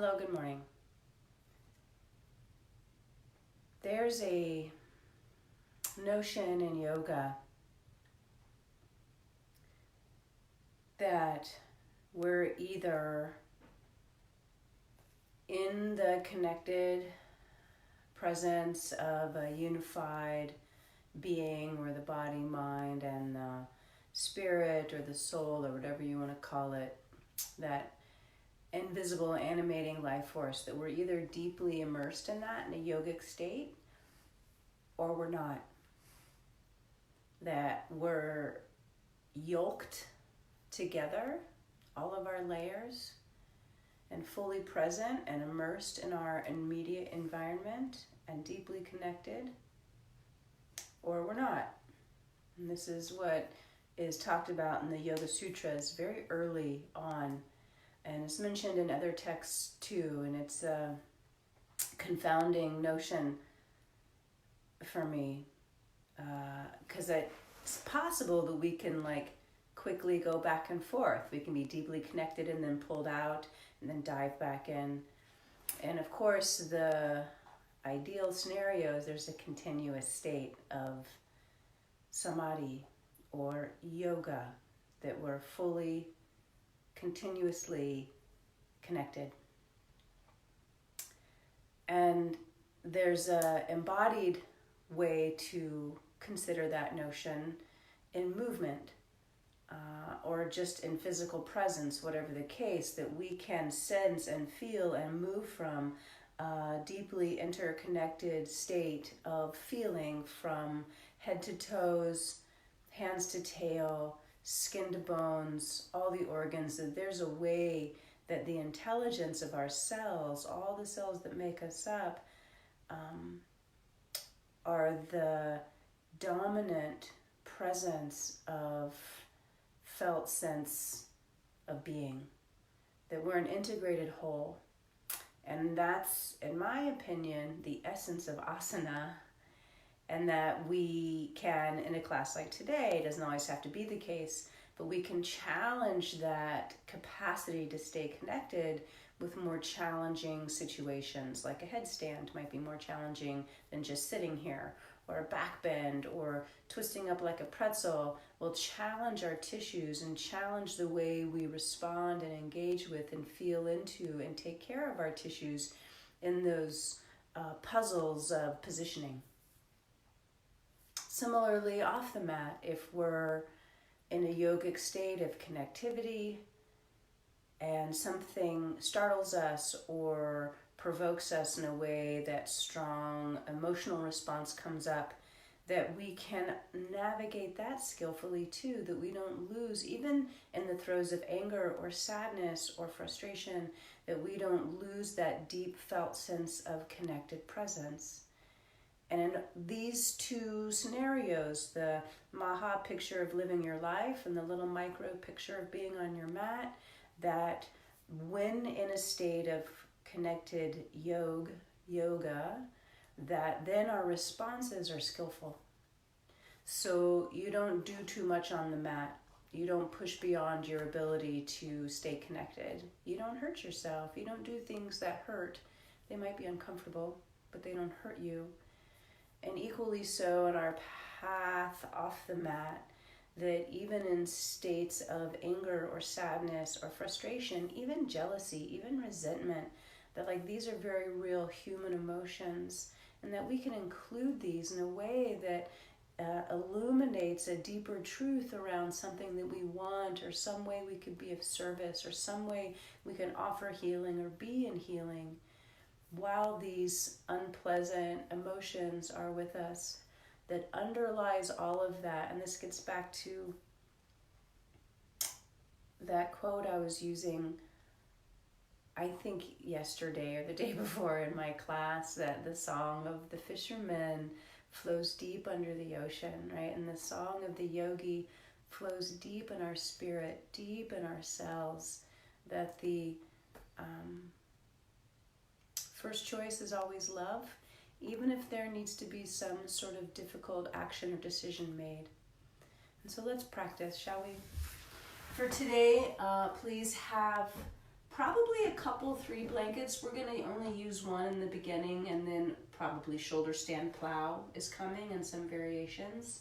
Hello, good morning. There's a notion in yoga that we're either in the connected presence of a unified being, or the body, mind, and the spirit, or the soul, or whatever you want to call it, that invisible animating life force, that we're either deeply immersed in that in a yogic state, or we're not. That we're yoked together, all of our layers, and fully present and immersed in our immediate environment and deeply connected, or we're not. And this is what is talked about in the Yoga Sutras very early on, and it's mentioned in other texts too, and it's a confounding notion for me, because it's possible that we can quickly go back and forth. We can be deeply connected and then pulled out and then dive back in. And of course, the ideal scenario is there's a continuous state of samadhi or yoga, that we're fully, continuously connected. And there's a embodied way to consider that notion in movement, or just in physical presence, whatever the case, that we can sense and feel and move from a deeply interconnected state of feeling from head to toes, hands to tail, skin to bones, all the organs. That there's a way that the intelligence of our cells, all the cells that make us up, are the dominant presence of felt sense of being, that we're an integrated whole. And that's, in my opinion, the essence of asana, and that we can, in a class like today, it doesn't always have to be the case, but we can challenge that capacity to stay connected with more challenging situations. Like a headstand might be more challenging than just sitting here, or a back bend, or twisting up like a pretzel will challenge our tissues and challenge the way we respond and engage with and feel into and take care of our tissues in those puzzles of positioning. Similarly, off the mat, if we're in a yogic state of connectivity and something startles us or provokes us in a way that strong emotional response comes up, that we can navigate that skillfully too, that we don't lose, even in the throes of anger or sadness or frustration, that we don't lose that deep felt sense of connected presence. And in these two scenarios, the Maha picture of living your life and the little micro picture of being on your mat, that when in a state of connected yoga, that then our responses are skillful. So you don't do too much on the mat. You don't push beyond your ability to stay connected. You don't hurt yourself. You don't do things that hurt. They might be uncomfortable, but they don't hurt you. And equally so in our path off the mat, that even in states of anger or sadness or frustration, even jealousy, even resentment, that these are very real human emotions, and that we can include these in a way that illuminates a deeper truth around something that we want, or some way we could be of service, or some way we can offer healing or be in healing while these unpleasant emotions are with us. That underlies all of that. And this gets back to that quote I was using, I think yesterday or the day before in my class, that the song of the fishermen flows deep under the ocean, right? And the song of the yogi flows deep in our spirit, deep in our cells, that the first choice is always love, even if there needs to be some sort of difficult action or decision made. And so let's practice, shall we? For today, please have probably a couple, 3 blankets. We're gonna only use one in the beginning, and then probably shoulder stand plow is coming and some variations.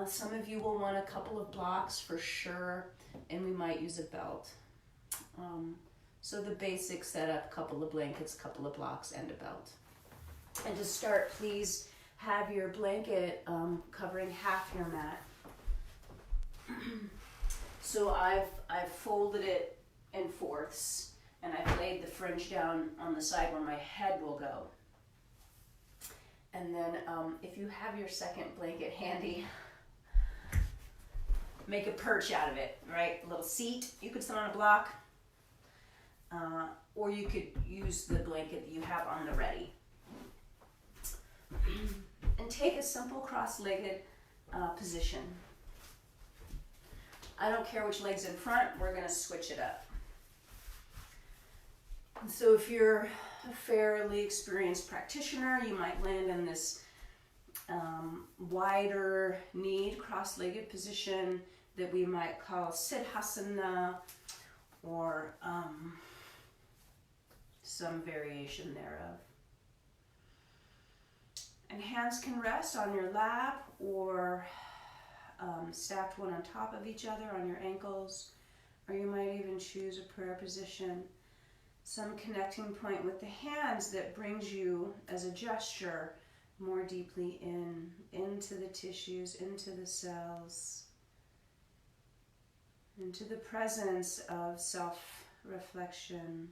Some of you will want a couple of blocks for sure, and we might use a belt. So the basic setup, couple of blankets, couple of blocks, and a belt. And to start, please have your blanket covering half your mat. So I've folded it in fourths, and I've laid the fringe down on the side where my head will go. And then if you have your second blanket handy, make a perch out of it, right? A little seat. You could sit on a block, or you could use the blanket that you have on the ready. And take a simple cross-legged position. I don't care which leg's in front, we're going to switch it up. And so if you're a fairly experienced practitioner, you might land in this wider kneed cross-legged position that we might call siddhasana, or some variation thereof. And hands can rest on your lap or stacked one on top of each other on your ankles, or you might even choose a prayer position. Some connecting point with the hands that brings you as a gesture more deeply into the tissues, into the cells, into the presence of self-reflection.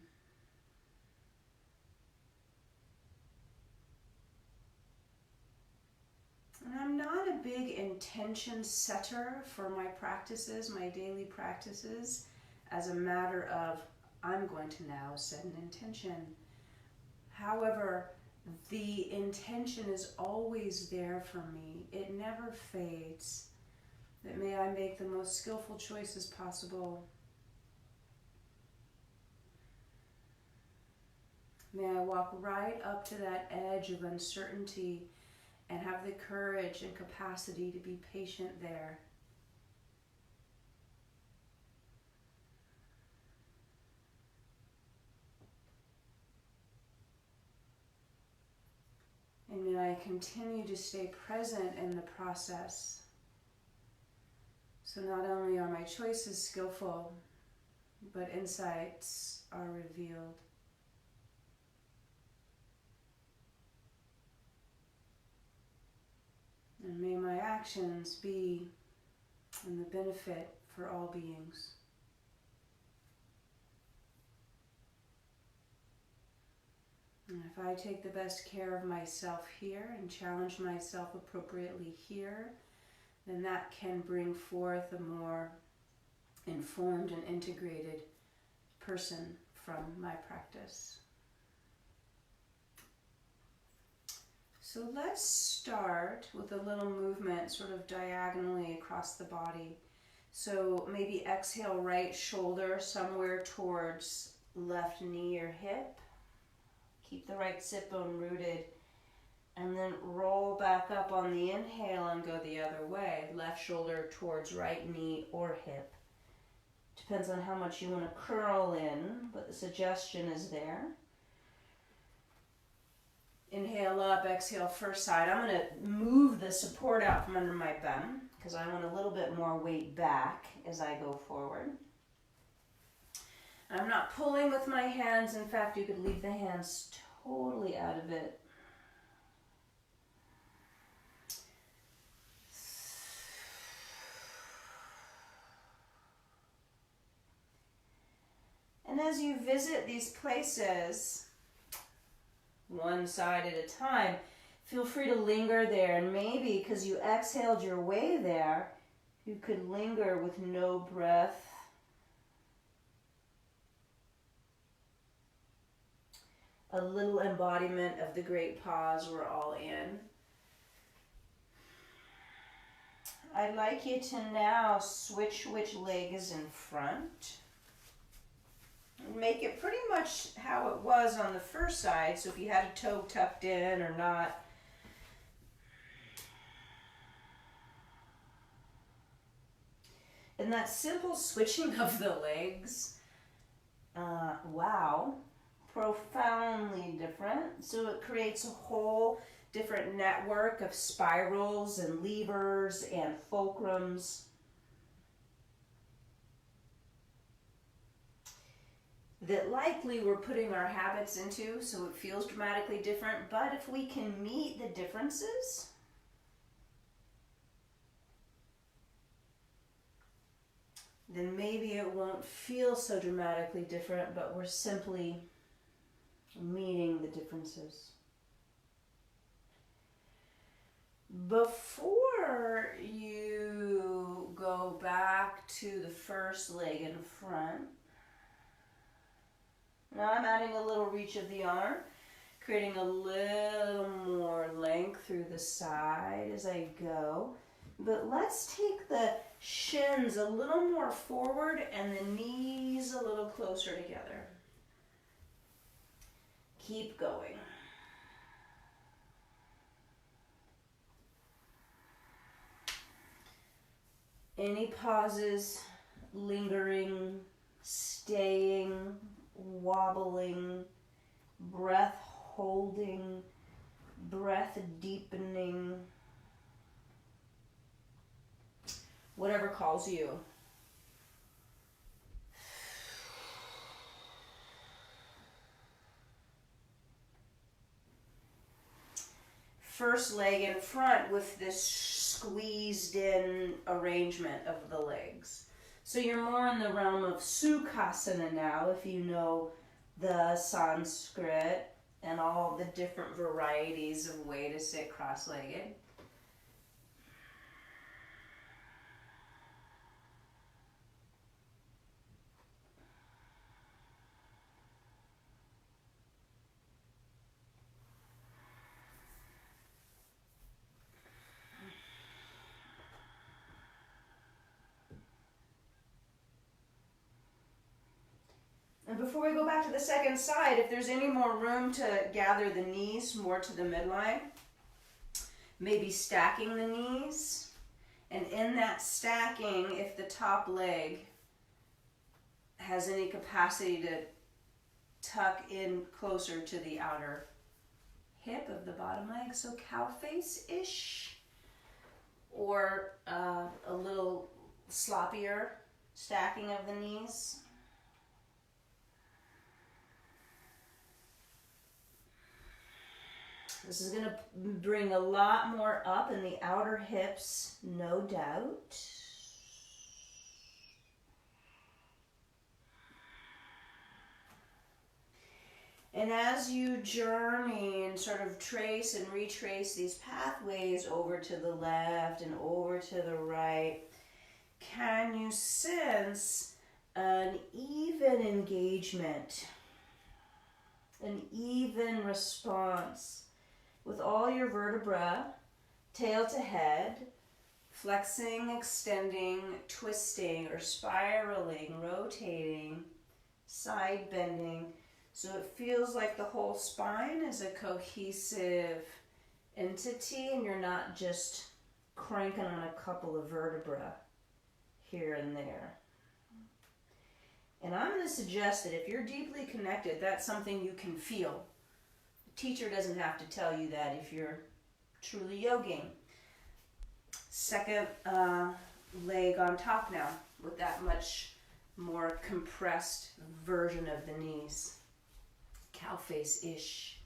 And I'm not a big intention setter for my practices, my daily practices, as a matter of, I'm going to now set an intention. However, the intention is always there for me. It never fades. That may I make the most skillful choices possible. May I walk right up to that edge of uncertainty and have the courage and capacity to be patient there. And may I continue to stay present in the process. So not only are my choices skillful, but insights are revealed. And may my actions be in the benefit for all beings. And if I take the best care of myself here and challenge myself appropriately here, then that can bring forth a more informed and integrated person from my practice. So let's start with a little movement sort of diagonally across the body. So maybe exhale, right shoulder somewhere towards left knee or hip. Keep the right sit bone rooted. And then roll back up on the inhale and go the other way. Left shoulder towards right knee or hip. Depends on how much you want to curl in, but the suggestion is there. Inhale up, exhale first side. I'm going to move the support out from under my bum because I want a little bit more weight back as I go forward. I'm not pulling with my hands. In fact, you could leave the hands totally out of it. And as you visit these places, one side at a time, feel free to linger there. And maybe because you exhaled your way there, you could linger with no breath. A little embodiment of the great pause we're all in. I'd like you to now switch which leg is in front. Make it pretty much how it was on the first side, so if you had a toe tucked in or not. And that simple switching of the legs wow, profoundly different. So it creates a whole different network of spirals and levers and fulcrums that likely we're putting our habits into, so it feels dramatically different. But if we can meet the differences, then maybe it won't feel so dramatically different, but we're simply meeting the differences. Before you go back to the first leg in front, now I'm adding a little reach of the arm, creating a little more length through the side as I go. But let's take the shins a little more forward and the knees a little closer together. Keep going. Any pauses, lingering, staying, wobbling, breath holding, breath deepening, whatever calls you. First leg in front with this squeezed in arrangement of the legs. So you're more in the realm of Sukhasana now, if you know the Sanskrit and all the different varieties of way to sit cross-legged. And before we go back to the second side, if there's any more room to gather the knees more to the midline, maybe stacking the knees. And in that stacking, if the top leg has any capacity to tuck in closer to the outer hip of the bottom leg, so cow face-ish, or a little sloppier stacking of the knees. This is going to bring a lot more up in the outer hips, no doubt. And as you journey and sort of trace and retrace these pathways over to the left and over to the right, can you sense an even engagement, an even response with all your vertebra, tail to head, flexing, extending, twisting, or spiraling, rotating, side bending. So it feels like the whole spine is a cohesive entity and you're not just cranking on a couple of vertebrae here and there. And I'm going to suggest that if you're deeply connected, that's something you can feel. Teacher doesn't have to tell you that if you're truly yoging. Second leg on top now with that much more compressed version of the knees. Cow face-ish.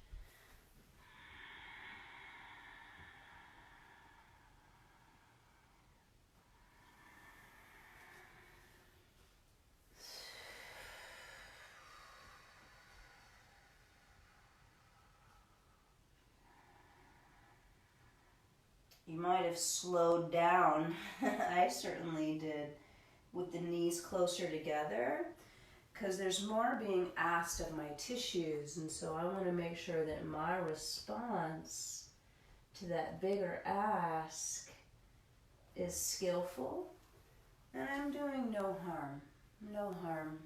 You might have slowed down. I certainly did, with the knees closer together, because there's more being asked of my tissues, and so I want to make sure that my response to that bigger ask is skillful, and I'm doing no harm. No harm.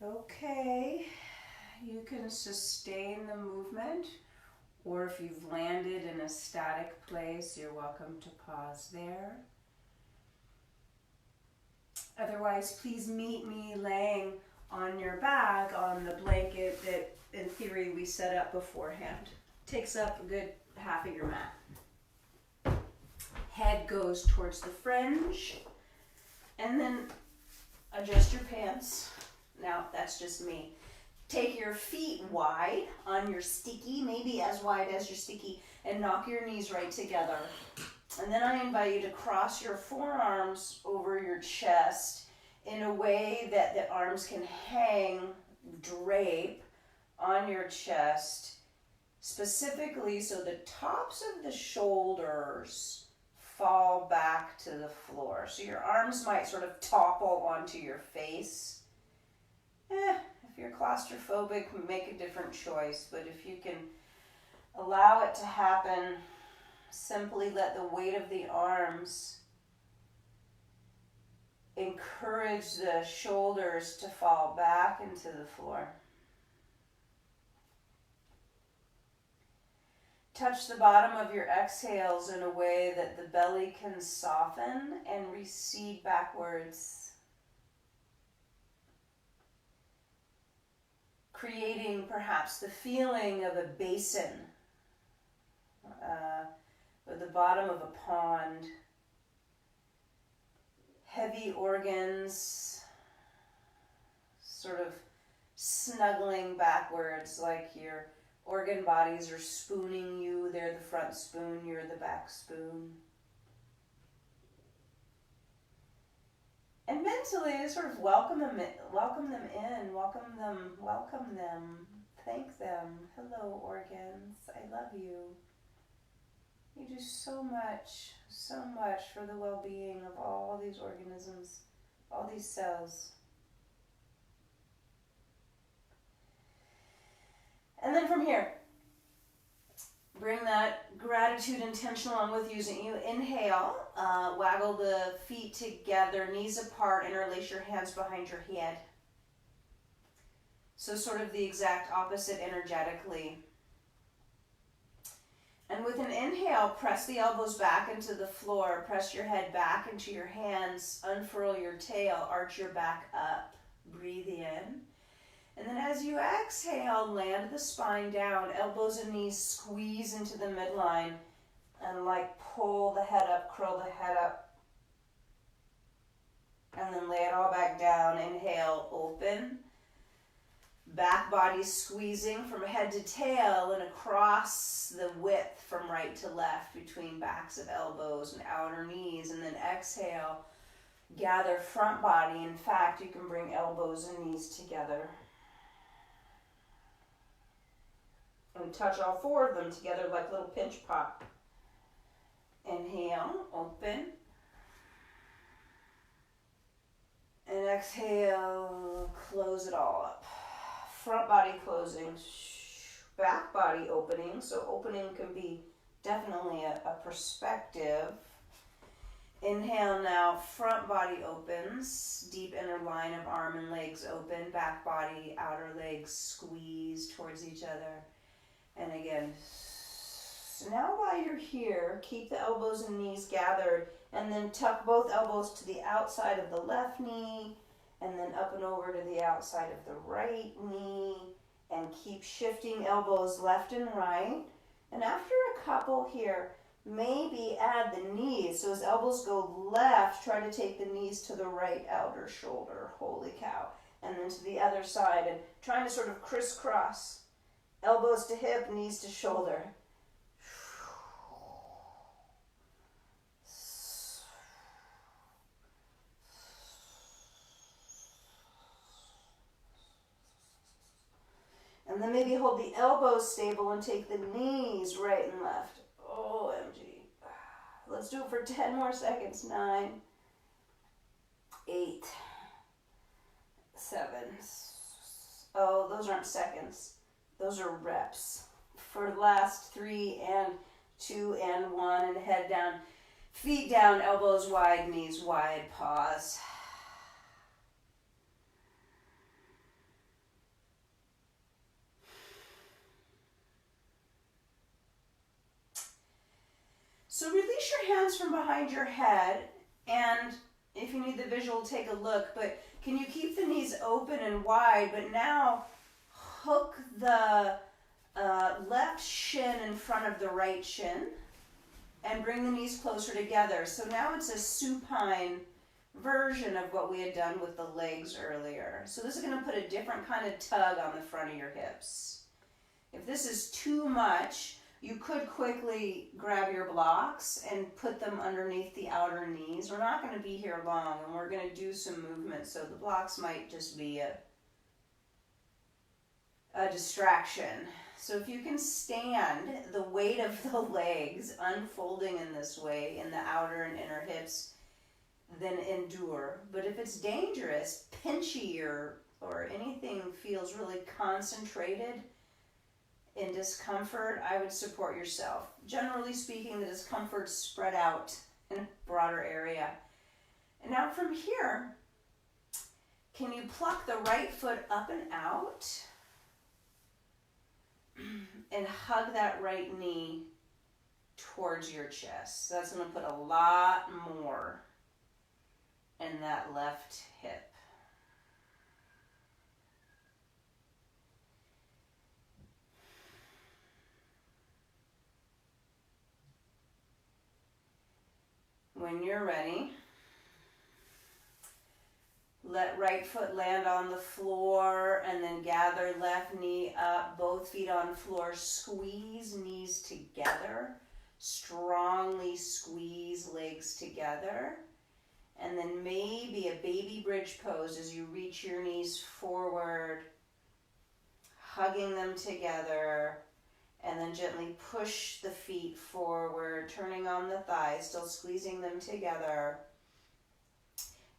Okay, you can sustain the movement Or if you've landed in a static place, you're welcome to pause there. Otherwise, please meet me laying on your back on the blanket that, in theory, we set up beforehand. Takes up a good half of your mat. Head goes towards the fringe, and then adjust your pants. Now, that's just me. Take your feet wide on your sticky, maybe as wide as your sticky, and knock your knees right together. And then I invite you to cross your forearms over your chest in a way that the arms can hang, drape on your chest, specifically so the tops of the shoulders fall back to the floor. So your arms might sort of topple onto your face. If you're claustrophobic, make a different choice. But if you can allow it to happen, simply let the weight of the arms encourage the shoulders to fall back into the floor. Touch the bottom of your exhales in a way that the belly can soften and recede backwards, creating perhaps the feeling of a basin or the bottom of a pond. Heavy organs sort of snuggling backwards like your organ bodies are spooning you. They're the front spoon, you're the back spoon. And mentally, sort of welcome them in, welcome them, thank them. Hello, organs, I love you. You do so much for the well-being of all these organisms, all these cells. And then from here, bring that gratitude intention along with you. You inhale, waggle the feet together, knees apart, interlace your hands behind your head. So sort of the exact opposite energetically. And with an inhale, press the elbows back into the floor, press your head back into your hands, unfurl your tail, arch your back up, breathe in. And then as you exhale, land the spine down, elbows and knees squeeze into the midline, and like pull the head up, curl the head up. And then lay it all back down, inhale, open. Back body squeezing from head to tail and across the width from right to left between backs of elbows and outer knees. And then exhale, gather front body. In fact, you can bring elbows and knees together. And touch all four of them together like little pinch pop. Inhale, open. And exhale, close it all up. Front body closing, back body opening. So opening can be definitely a perspective. Inhale now, front body opens, deep inner line of arm and legs open, back body, outer legs squeeze towards each other. And again, so now while you're here, keep the elbows and knees gathered, and then tuck both elbows to the outside of the left knee, and then up and over to the outside of the right knee, and keep shifting elbows left and right. And after a couple here, maybe add the knees. So as elbows go left, try to take the knees to the right outer shoulder. Holy cow. And then to the other side, and trying to sort of crisscross. Elbows to hip, knees to shoulder. And then maybe hold the elbows stable and take the knees right and left. OMG. Let's do it for 10 more seconds. 9, 8, 7. Oh, those aren't seconds. Those are reps. For the last 3 and 2 and 1, and head down. Feet down, elbows wide, knees wide. Pause. your hands from behind your head, and if you need the visual, take a look, but can you keep the knees open and wide, but now hook the left shin in front of the right shin and bring the knees closer together. So now it's a supine version of what we had done with the legs earlier. So this is going to put a different kind of tug on the front of your hips. If this is too much, you could quickly grab your blocks and put them underneath the outer knees. We're not going to be here long, and we're going to do some movement, so the blocks might just be a distraction. So if you can stand the weight of the legs unfolding in this way in the outer and inner hips, then endure. But if it's dangerous, pinchy, or anything feels really concentrated in discomfort, I would support yourself. Generally speaking, the discomfort's spread out in a broader area. And now from here, can you pluck the right foot up and out and hug that right knee towards your chest? So that's going to put a lot more in that left hip. When you're ready, let right foot land on the floor and then gather left knee up, both feet on floor. Squeeze knees together. Strongly squeeze legs together. And then maybe a baby bridge pose as you reach your knees forward, hugging them together. And then gently push the feet forward, turning on the thighs, still squeezing them together.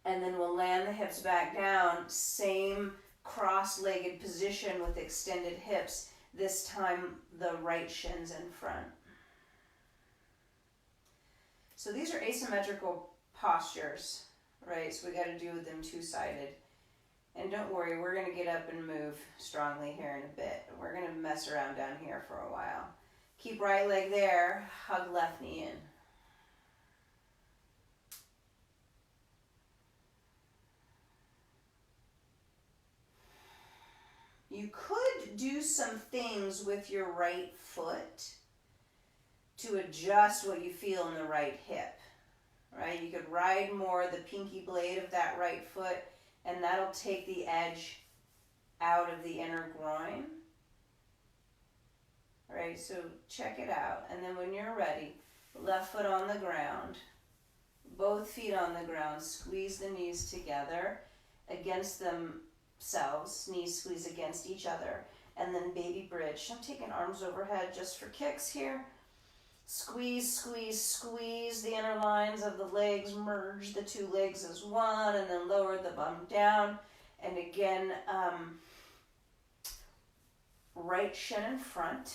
And then we'll land the hips back down, same cross-legged position with extended hips. This time the right shin's in front. So these are asymmetrical postures, right? So we got to do them two-sided. And don't worry, we're going to get up and move strongly here in a bit. We're going to mess around down here for a while. Keep right leg there, hug left knee in. You could do some things with your right foot to adjust what you feel in the right hip, right? You could ride more the pinky blade of that right foot, and that'll take the edge out of the inner groin. All right, so check it out. And then when you're ready, left foot on the ground, both feet on the ground, squeeze the knees together against themselves, knees squeeze against each other, and then baby bridge. I'm taking arms overhead just for kicks here. Squeeze, squeeze, squeeze the inner lines of the legs, merge the two legs as one, and then lower the bum down. And again, right shin in front.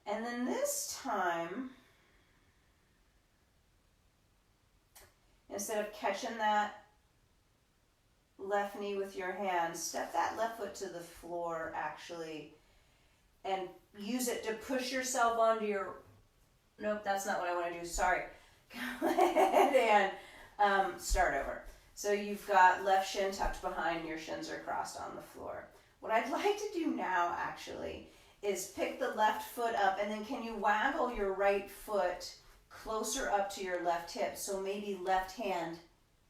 And then this time, instead of catching that left knee with your hand, step that left foot to the floor actually, and use it to push yourself onto your... Nope, that's not what I want to do. Sorry. Go ahead and start over. So you've got left shin tucked behind, your shins are crossed on the floor. What I'd like to do now, actually, is pick the left foot up, and then can you waggle your right foot closer up to your left hip? So maybe left hand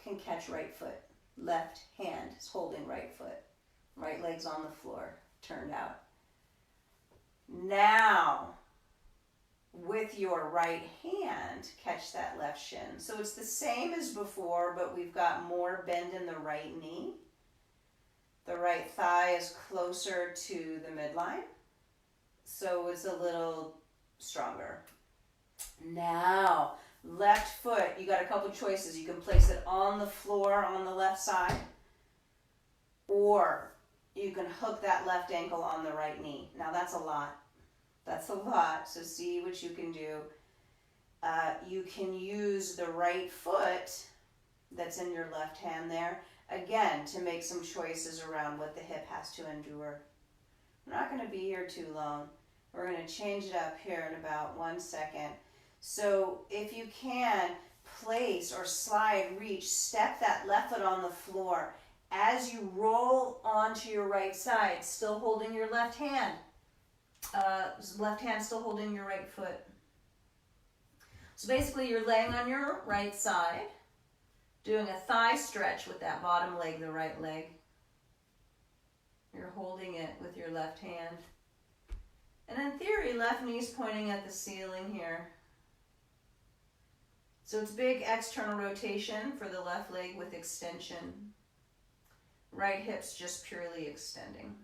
can catch right foot. Left hand is holding right foot. Right leg's on the floor, turned out. Now, with your right hand, catch that left shin. So it's the same as before, but we've got more bend in the right knee. The right thigh is closer to the midline, so it's a little stronger. Now, left foot, you got a couple choices. You can place it on the floor on the left side, or you can hook that left ankle on the right knee. Now that's a lot. That's a lot, so see what you can do. You can use the right foot that's in your left hand there, again, to make some choices around what the hip has to endure. I'm not going to be here too long. We're going to change it up here in about 1 second. So if you can, place or slide, reach, step that left foot on the floor as you roll onto your right side, still holding your left hand. Left hand still holding your right foot. So basically you're laying on your right side, doing a thigh stretch with that bottom leg, the right leg. You're holding it with your left hand. And in theory, left knee's pointing at the ceiling here. So it's big external rotation for the left leg with extension. Right hip's just purely extending.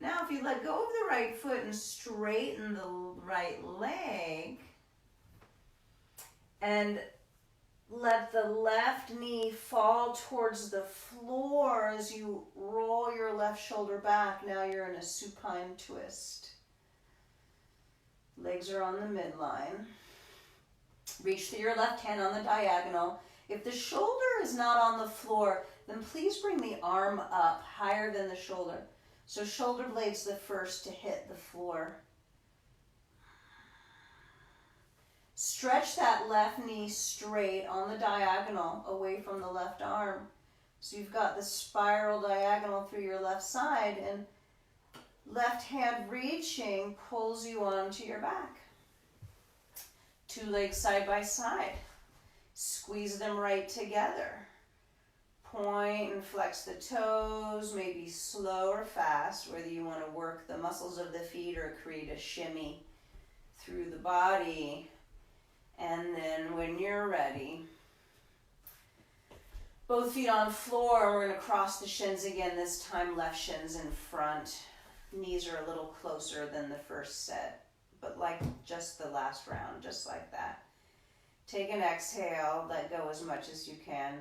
Now if you let go of the right foot and straighten the right leg, and let the left knee fall towards the floor as you roll your left shoulder back. Now you're in a supine twist. Legs are on the midline. Reach through your left hand on the diagonal. If the shoulder is not on the floor, then please bring the arm up higher than the shoulder. So shoulder blade's the first to hit the floor. Stretch that left knee straight on the diagonal away from the left arm. So you've got the spiral diagonal through your left side, and left hand reaching pulls you onto your back. Two legs side by side. Squeeze them right together. Point and flex the toes, maybe slow or fast, whether you want to work the muscles of the feet or create a shimmy through the body. And then when you're ready, both feet on floor, we're going to cross the shins again, this time left shin's in front. Knees are a little closer than the first set, but like just the last round, just like that. Take an exhale, let go as much as you can.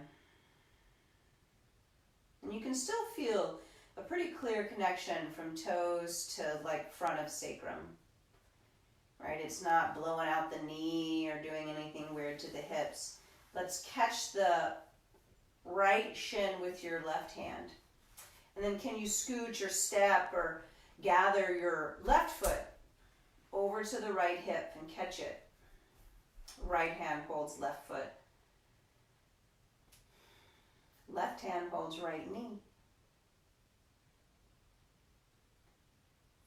And you can still feel a pretty clear connection from toes to like front of sacrum. Right? It's not blowing out the knee or doing anything weird to the hips. Let's catch the right shin with your left hand. And then can you scooch or step or gather your left foot over to the right hip and catch it. Right hand holds left foot. Left hand holds right knee.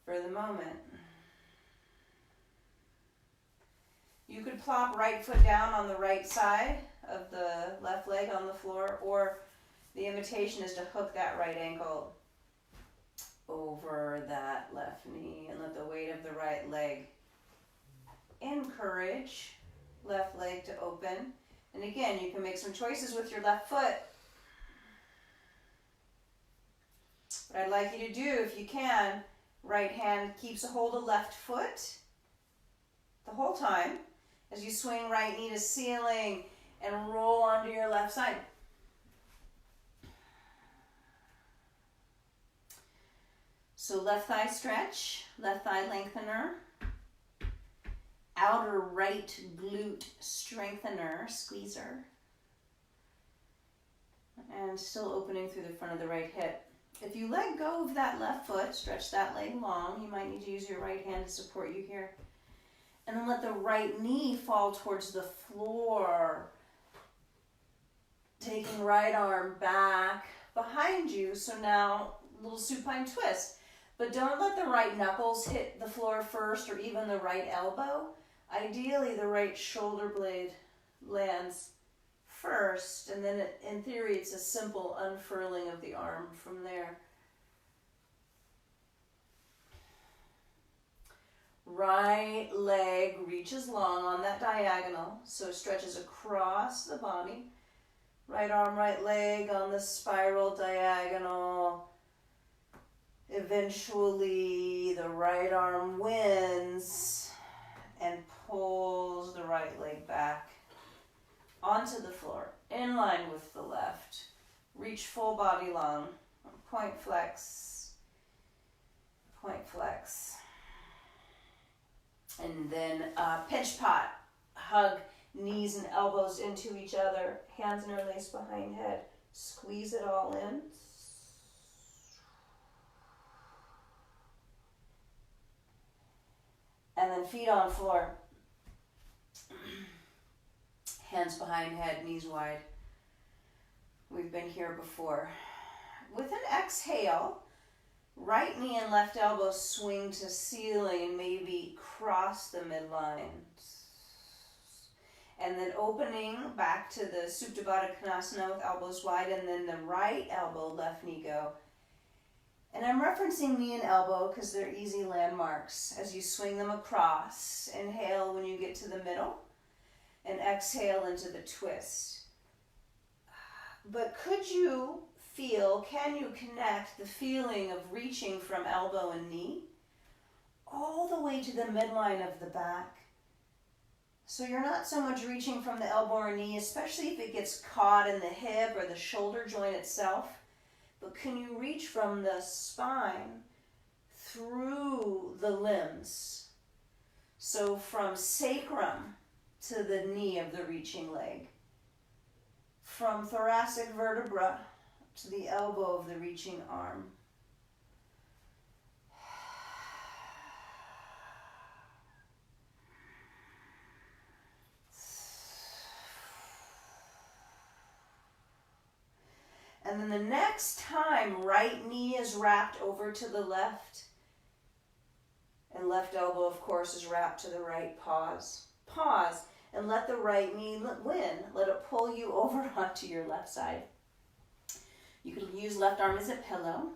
For the moment. You could plop right foot down on the right side of the left leg on the floor, or the invitation is to hook that right ankle over that left knee and let the weight of the right leg encourage left leg to open. And again, you can make some choices with your left foot. What I'd like you to do, if you can, right hand keeps a hold of left foot the whole time as you swing right knee to ceiling and roll onto your left side. So left thigh stretch, left thigh lengthener, outer right glute strengthener, squeezer, and still opening through the front of the right hip. If you let go of that left foot, stretch that leg long, you might need to use your right hand to support you here. And then let the right knee fall towards the floor, taking right arm back behind you. So now, a little supine twist. But don't let the right knuckles hit the floor first, or even the right elbow. Ideally, the right shoulder blade lands first, and then in theory, it's a simple unfurling of the arm from there. Right leg reaches long on that diagonal, so it stretches across the body. Right arm, right leg on the spiral diagonal. Eventually, the right arm wins and pulls the right leg back onto the floor, in line with the left. Reach full body long. Point flex. Point flex. And then pinch pot. Hug knees and elbows into each other. Hands interlaced behind head. Squeeze it all in. And then feet on floor. Hands behind head, knees wide. We've been here before. With an exhale, right knee and left elbow swing to ceiling and maybe cross the midline. And then opening back to the Supta Baddha Konasana with elbows wide, and then the right elbow, left knee go. And I'm referencing knee and elbow because they're easy landmarks as you swing them across. Inhale when you get to the middle, and exhale into the twist. But could you can you connect the feeling of reaching from elbow and knee all the way to the midline of the back? So you're not so much reaching from the elbow or knee, especially if it gets caught in the hip or the shoulder joint itself, but can you reach from the spine through the limbs? So from sacrum to the knee of the reaching leg, from thoracic vertebra to the elbow of the reaching arm. And then the next time, right knee is wrapped over to the left, and left elbow, of course, is wrapped to the right. Pause. Pause, and let the right knee win. Let it pull you over onto your left side. You could use left arm as a pillow.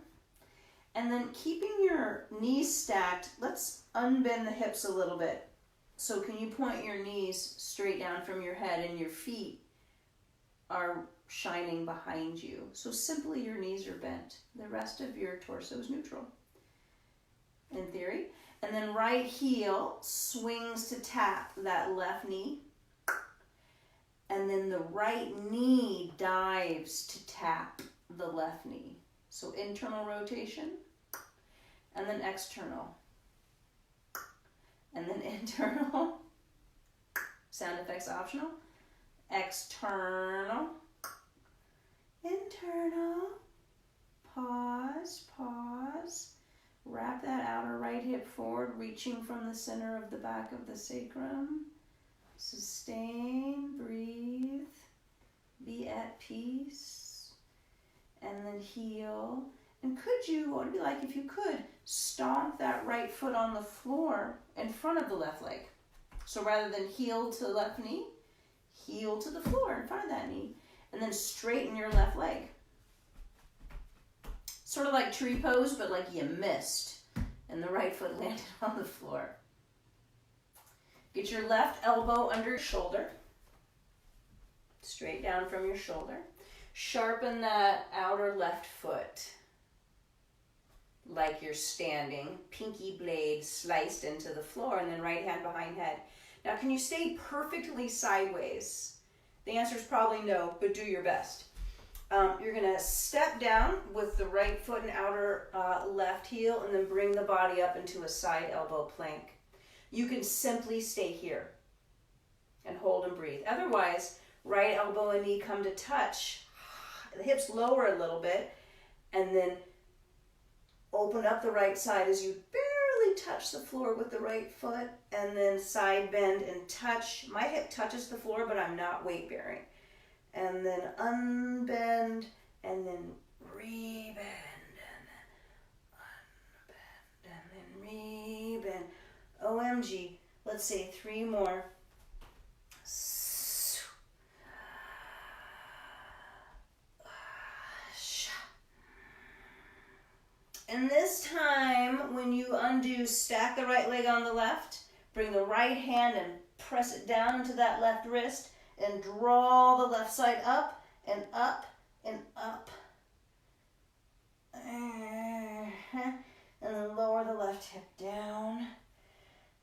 And then keeping your knees stacked, let's unbend the hips a little bit. So can you point your knees straight down from your head, and your feet are shining behind you. So simply your knees are bent. The rest of your torso is neutral, in theory. And then right heel swings to tap that left knee. And then the right knee dives to tap the left knee. So internal rotation, and then external. And then internal. Sound effects optional. External. Internal. Pause, pause. Wrap that outer right hip forward, reaching from the center of the back of the sacrum. Sustain, breathe, be at peace, and then heel. And could you, what would it be like if you could, stomp that right foot on the floor in front of the left leg? So rather than heel to the left knee, heel to the floor in front of that knee. And then straighten your left leg. Sort of like tree pose, but like you missed, and the right foot landed on the floor. Get your left elbow under your shoulder, straight down from your shoulder. Sharpen that outer left foot like you're standing, pinky blade sliced into the floor, and then right hand behind head. Now, can you stay perfectly sideways? The answer is probably no, but do your best. You're going to step down with the right foot and outer left heel, and then bring the body up into a side elbow plank. You can simply stay here and hold and breathe. Otherwise, right elbow and knee come to touch. The hips lower a little bit, and then open up the right side as you barely touch the floor with the right foot, and then side bend and touch. My hip touches the floor, but I'm not weight bearing. And then unbend, and then rebend, and then unbend, and then rebend. OMG, let's say 3 more. And this time, when you undo, stack the right leg on the left, bring the right hand and press it down into that left wrist, and draw the left side up and up and up. And then lower the left hip down.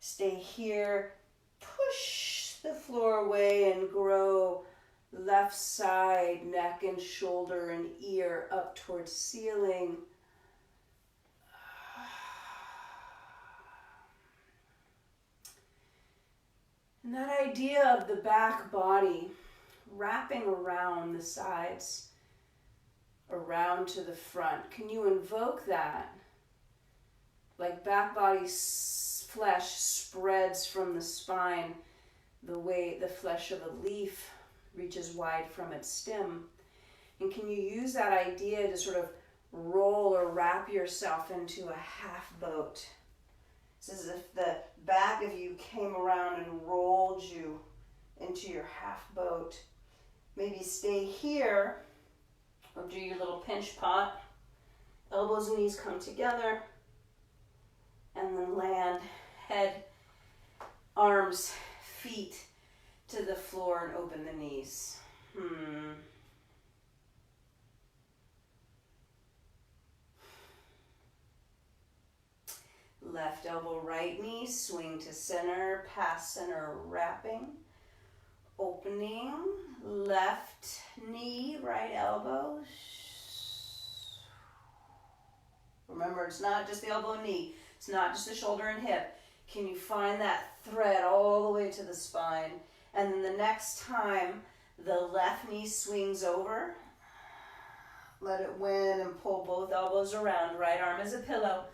Stay here. Push the floor away and grow left side, neck and shoulder and ear up towards ceiling. And that idea of the back body wrapping around the sides, around to the front. Can you invoke that? Like back body flesh spreads from the spine the way the flesh of a leaf reaches wide from its stem. And can you use that idea to sort of roll or wrap yourself into a half boat? It's as if the back of you came around and rolled you into your half boat. Maybe stay here or do your little pinch pot. Elbows and knees come together. And then land, head, arms, feet to the floor and open the knees. Left elbow, right knee, swing to center, past center, wrapping. Opening, left knee, right elbow. Remember, it's not just the elbow and knee. It's not just the shoulder and hip. Can you find that thread all the way to the spine? And then the next time the left knee swings over, let it win and pull both elbows around. Right arm as a pillow.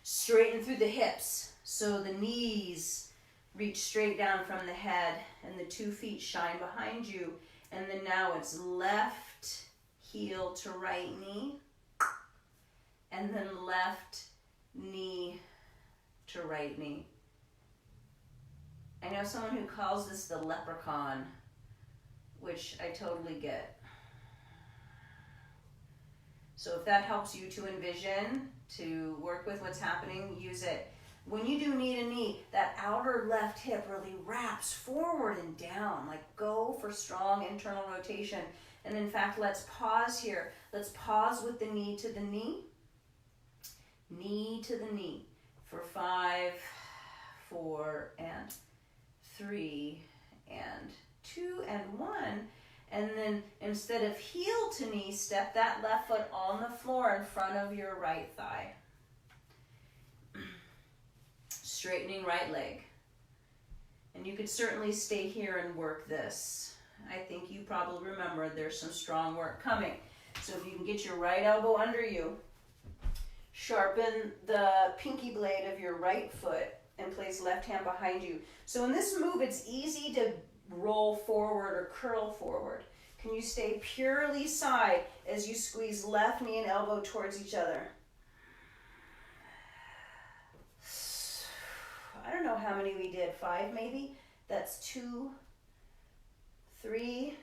Straighten through the hips so the knees reach straight down from the head and the 2 feet shine behind you. And then now it's left heel to right knee. And then left knee to right knee. I know someone who calls this the leprechaun, which I totally get. So if that helps you to envision, to work with what's happening, use it. When you do knee to knee, that outer left hip really wraps forward and down. Like go for strong internal rotation. And in fact, let's pause here. Let's pause with the knee to the knee. Knee to the knee for 5, 4, and 3, and 2, and 1. And then instead of heel to knee, step that left foot on the floor in front of your right thigh. Straightening right leg. And you could certainly stay here and work this. I think you probably remember there's some strong work coming. So if you can get your right elbow under you, sharpen the pinky blade of your right foot and place left hand behind you. So in this move, it's easy to roll forward or curl forward. Can you stay purely side as you squeeze left knee and elbow towards each other? I don't know how many we did, 5 maybe? That's 2, 3.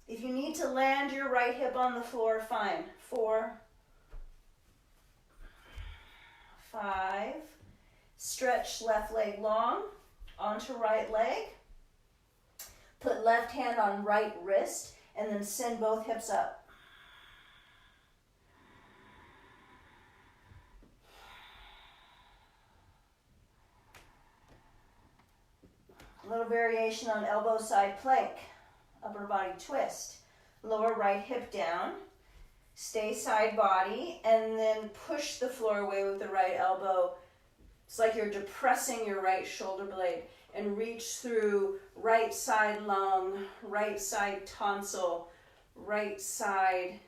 If you need to land your right hip on the floor, fine. 4, 5. Stretch left leg long onto right leg. Put left hand on right wrist and then send both hips up. A little variation on elbow side plank. Upper body twist. Lower right hip down. Stay side body and then push the floor away with the right elbow. It's like you're depressing your right shoulder blade and reach through right side lung, right side tonsil, right side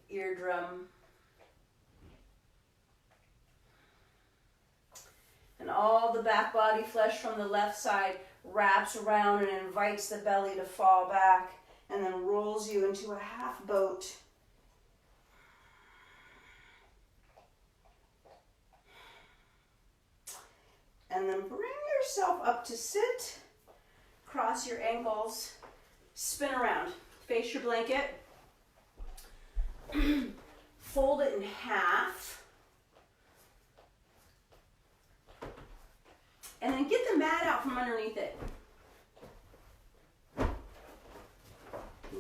eardrum. And all the back body flesh from the left side wraps around and invites the belly to fall back and then rolls you into a half boat. And then bring yourself up to sit, cross your ankles, spin around, face your blanket, fold it in half, and then get the mat out from underneath it. And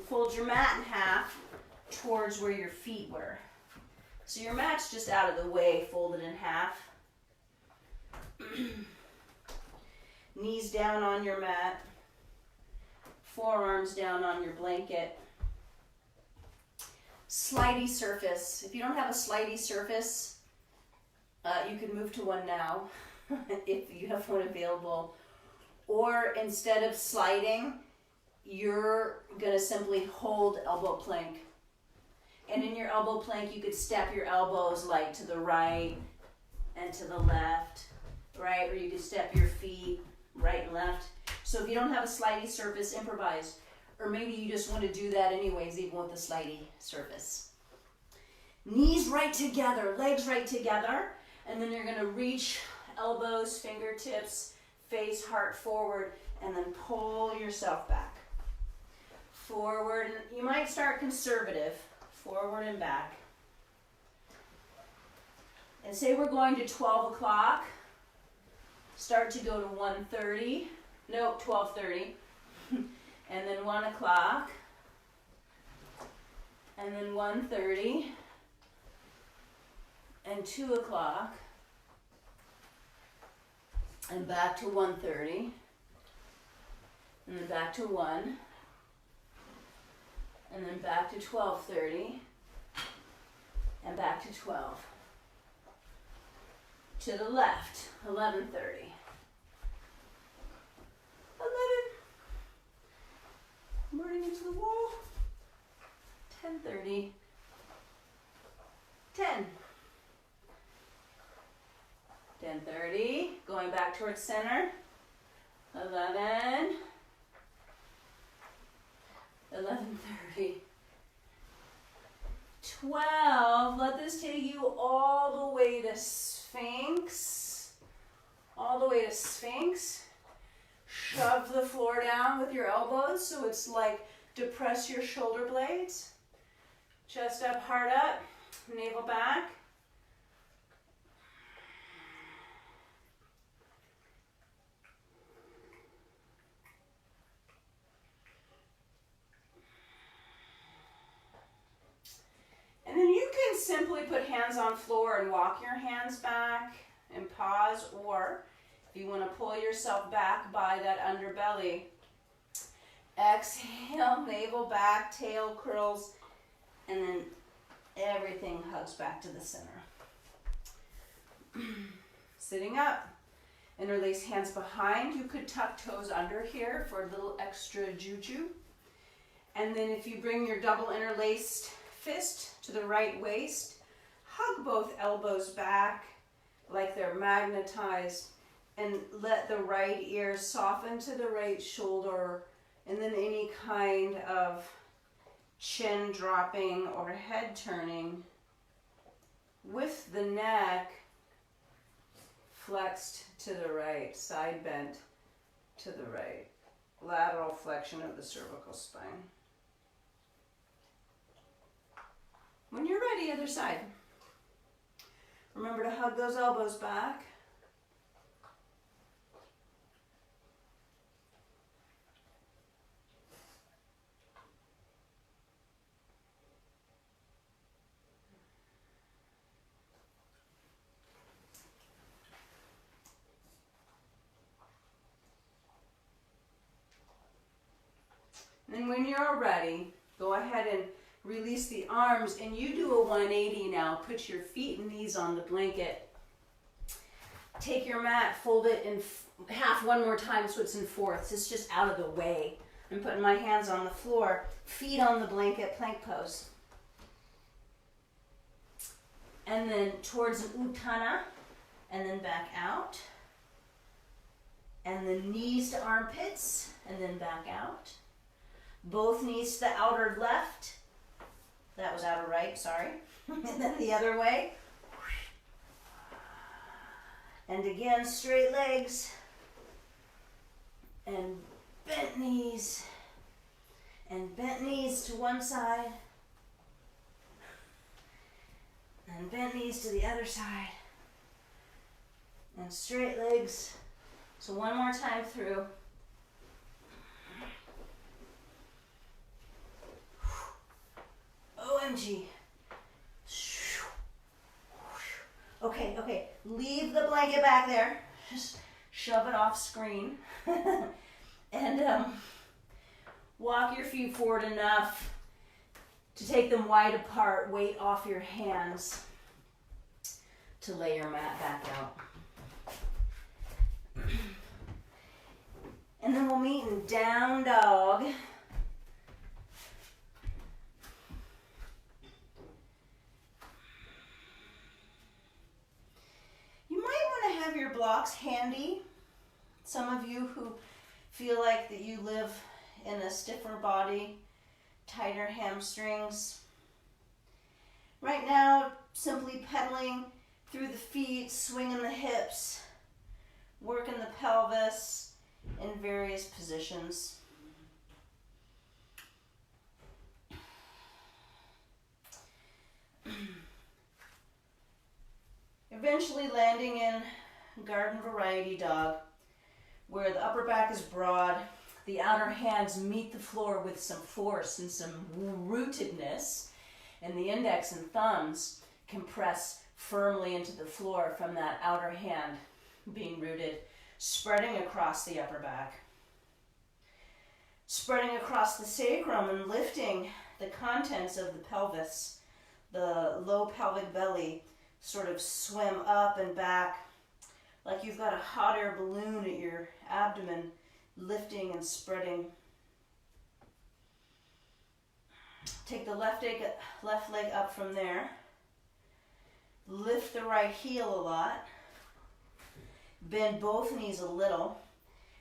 fold your mat in half towards where your feet were. So your mat's just out of the way, folded in half. Knees down on your mat, forearms down on your blanket. Slidey surface. If you don't have a slidey surface, you can move to one now if you have one available. Or instead of sliding, you're going to simply hold elbow plank. And in your elbow plank, you could step your elbows like to the right and to the left. Right, or you can step your feet right and left. So if you don't have a slidey surface, improvise. Or maybe you just want to do that anyways, even with the slidey surface. Knees right together, legs right together. And then you're going to reach elbows, fingertips, face, heart forward, and then pull yourself back. Forward, and you might start conservative, forward and back. And say we're going to 12 o'clock, start to go to 1:30, no, 12:30, and then 1 o'clock, and then 1:30, and 2 o'clock, and back to 1:30, and then back to 1, and then back to 12:30, and back to 12. To the left, 11:30. 11. I'm running into the wall. 10:30. 10. 10:30. Going back towards center. 11. 11:30. 12. Let this take you all the way to Sphinx. All the way to Sphinx. Shove the floor down with your elbows so it's like depress your shoulder blades. Chest up, heart up, navel back. And then you can simply put hands on floor and walk your hands back and pause, or if you want to pull yourself back by that underbelly, exhale, navel back, tail curls, and then everything hugs back to the center. Sitting up, interlace hands behind. You could tuck toes under here for a little extra juju. And then if you bring your double interlaced fist to the right waist, hug both elbows back like they're magnetized, and let the right ear soften to the right shoulder, and then any kind of chin dropping or head turning with the neck flexed to the right, side bent to the right, lateral flexion of the cervical spine. When you're ready, other side. Remember to hug those elbows back. And when you're ready, go ahead and release the arms, and you do a 180 now. Put your feet and knees on the blanket. Take your mat, fold it in half one more time so it's in fourths. It's just out of the way. I'm putting my hands on the floor, feet on the blanket, plank pose. And then towards an Uttana, and then back out. And then knees to armpits, and then back out. Both knees to the outer left. That was outer right, sorry. And then the other way. And again, straight legs. And bent knees. And bent knees to one side. And bent knees to the other side. And straight legs. So one more time through. OMG. Okay. Leave the blanket back there. Just shove it off screen. And walk your feet forward enough to take them wide apart. Weight off your hands to lay your mat back out. And then we'll meet in down dog. You might want to have your blocks handy. Some of you who Feel like that you live in a stiffer body, tighter hamstrings. Right now, simply pedaling through the feet, swinging the hips, working the pelvis in various positions. Eventually landing in garden variety dog, where the upper back is broad, the outer hands meet the floor with some force and some rootedness, and the index and thumbs can press firmly into the floor from that outer hand being rooted, spreading across the upper back, spreading across the sacrum and lifting the contents of the pelvis, the low pelvic belly, sort of swim up and back like you've got a hot air balloon at your abdomen, lifting and spreading. Take the left leg up from there. Lift the right heel a lot. Bend both knees a little.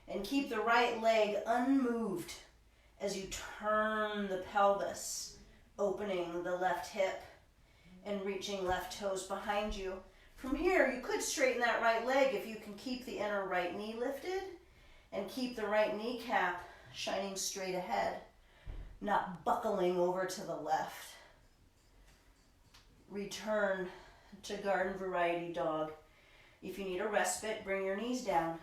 And keep the right leg unmoved as you turn the pelvis, opening the left hip and reaching left toes behind you. From here, you could straighten that right leg if you can keep the inner right knee lifted and keep the right kneecap shining straight ahead, not buckling over to the left. Return to garden variety dog. If you need a respite, bring your knees down.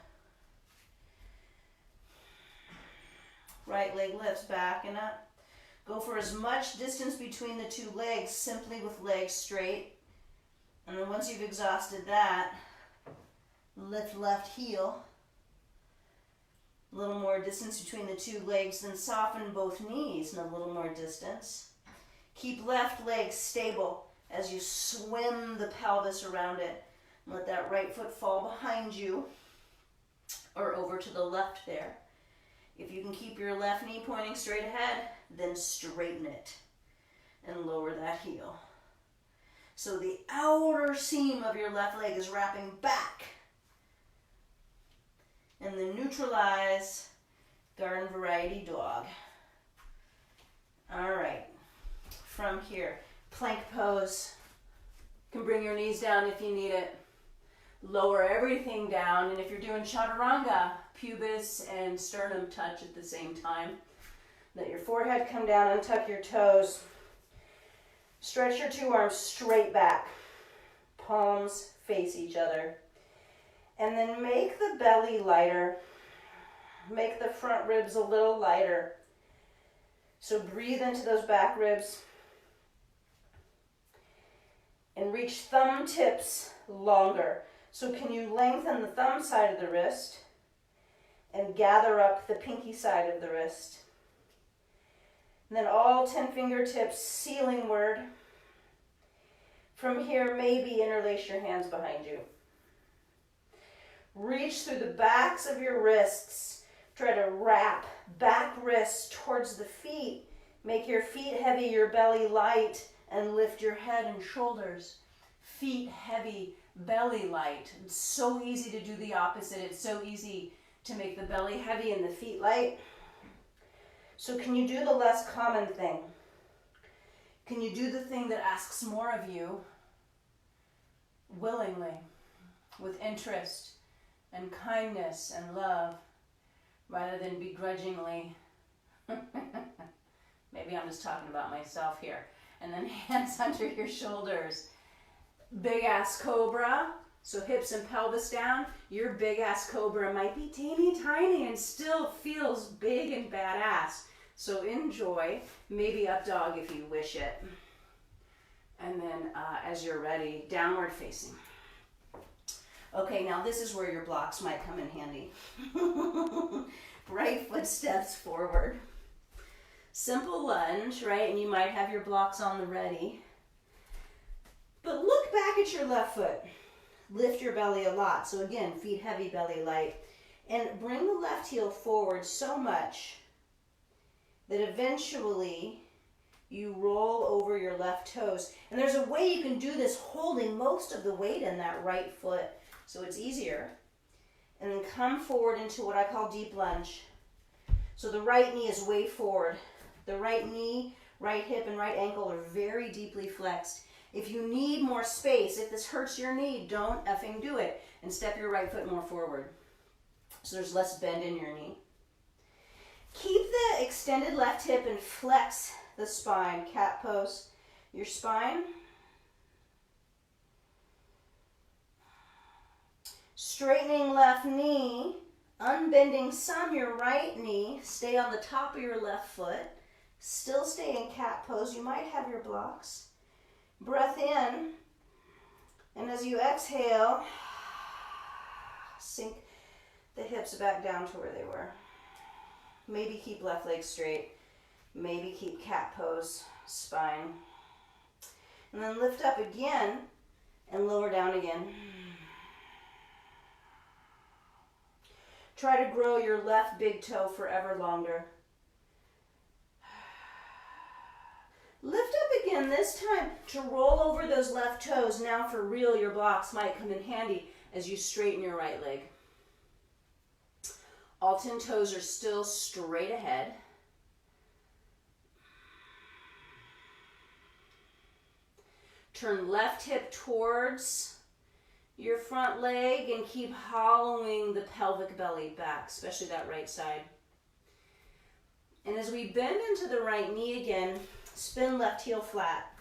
Right leg lifts back and up. Go for as much distance between the two legs, simply with legs straight. And then once you've exhausted that, lift left heel. A little more distance between the two legs, then soften both knees and a little more distance. Keep left leg stable as you swim the pelvis around it. Let that right foot fall behind you or over to the left there. If you can keep your left knee pointing straight ahead, then straighten it and lower that heel. So the outer seam of your left leg is wrapping back. And then neutralize garden variety dog. All right, from here, plank pose. You can bring your knees down if you need it. Lower everything down, and if you're doing chaturanga, pubis and sternum touch at the same time. Let your forehead come down and tuck your toes. Stretch your two arms straight back. Palms face each other. And then make the belly lighter. Make the front ribs a little lighter. So breathe into those back ribs. And reach thumb tips longer. So can you lengthen the thumb side of the wrist and gather up the pinky side of the wrist? And then all 10 fingertips ceilingward. From here, maybe interlace your hands behind you. Reach through the backs of your wrists. Try to wrap back wrists towards the feet. Make your feet heavy, your belly light, and lift your head and shoulders. Feet heavy, belly light. It's so easy to do the opposite. It's so easy to make the belly heavy and the feet light. So can you do the less common thing? Can you do the thing that asks more of you willingly, with interest and kindness and love, rather than begrudgingly? Maybe I'm just talking about myself here. And then hands under your shoulders. Big ass cobra. So hips and pelvis down. Your big ass cobra might be teeny tiny and still feels big and badass. So enjoy. Maybe up dog if you wish it. And then as you're ready, downward facing. Okay, now this is where your blocks might come in handy. Right foot steps forward. Simple lunge, right? And you might have your blocks on the ready. But look back at your left foot. Lift your belly a lot. So again, feet heavy, belly light. And bring the left heel forward so much that eventually you roll over your left toes. And there's a way you can do this holding most of the weight in that right foot, so it's easier. And then come forward into what I call deep lunge. So the right knee is way forward. The right knee, right hip, and right ankle are very deeply flexed. If you need more space, if this hurts your knee, don't effing do it. And step your right foot more forward so there's less bend in your knee. Keep the extended left hip and flex the spine. Cat pose. Your spine. Straightening left knee. Unbending some your right knee. Stay on the top of your left foot. Still stay in cat pose. You might have your blocks. Breath in. And as you exhale, sink the hips back down to where they were. Maybe keep left leg straight. Maybe keep cat pose, spine. And then lift up again and lower down again. Try to grow your left big toe forever longer. Lift up again, this time to roll over those left toes. Now for real, your blocks might come in handy as you straighten your right leg. All 10 toes are still straight ahead. Turn left hip towards your front leg and keep hollowing the pelvic belly back, especially that right side. And as we bend into the right knee again, spin left heel flat.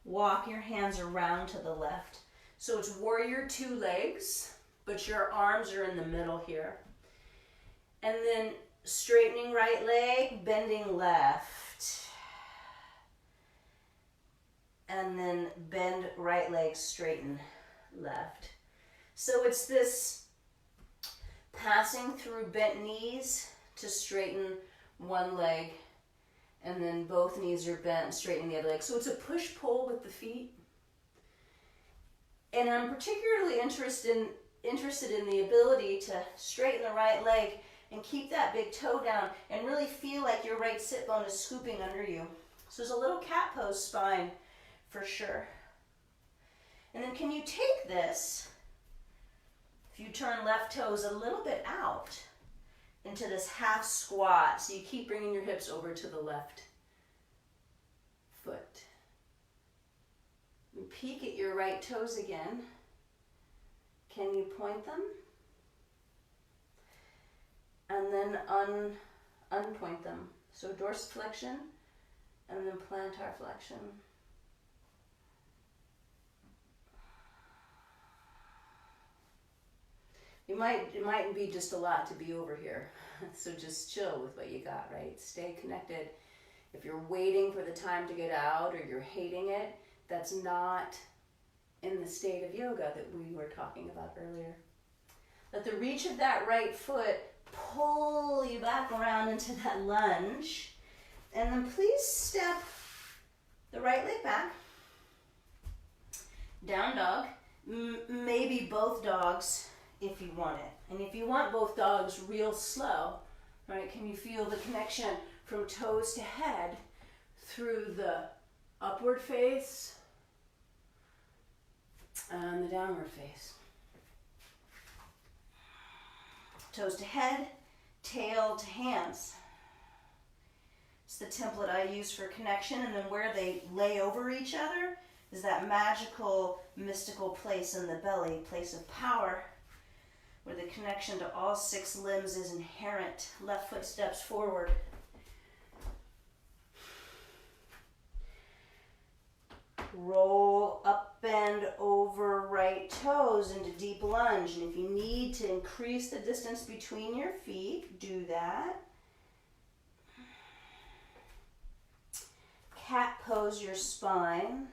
Walk your hands around to the left. So it's warrior 2 legs, but your arms are in the middle here. And then straightening right leg, bending left. And then bend right leg, straighten left. So it's this passing through bent knees to straighten one leg, and then both knees are bent, straightening the other leg. So it's a push-pull with the feet. And I'm particularly interested in the ability to straighten the right leg and keep that big toe down and really feel like your right sit bone is scooping under you. So there's a little cat pose spine for sure. And then can you take this, if you turn left toes a little bit out into this half squat, so you keep bringing your hips over to the left foot. And peek at your right toes again. Can you point them? And then unpoint them. So dorsiflexion and then plantar flexion. It might be just a lot to be over here. So just chill with what you got, right? Stay connected. If you're waiting for the time to get out or you're hating it, that's not in the state of yoga that we were talking about earlier. Let the reach of that right foot pull you back around into that lunge. And then please step the right leg back. Down dog. Maybe both dogs if you want it. And if you want both dogs real slow, right, can you feel the connection from toes to head through the upward face and the downward face? Toes to head, tail to hands. It's the template I use for connection, and then where they lay over each other is that magical, mystical place in the belly, place of power, where the connection to all 6 limbs is inherent. Left foot steps forward. Roll up, bend over right toes into deep lunge. And if you need to increase the distance between your feet, do that. Cat pose your spine.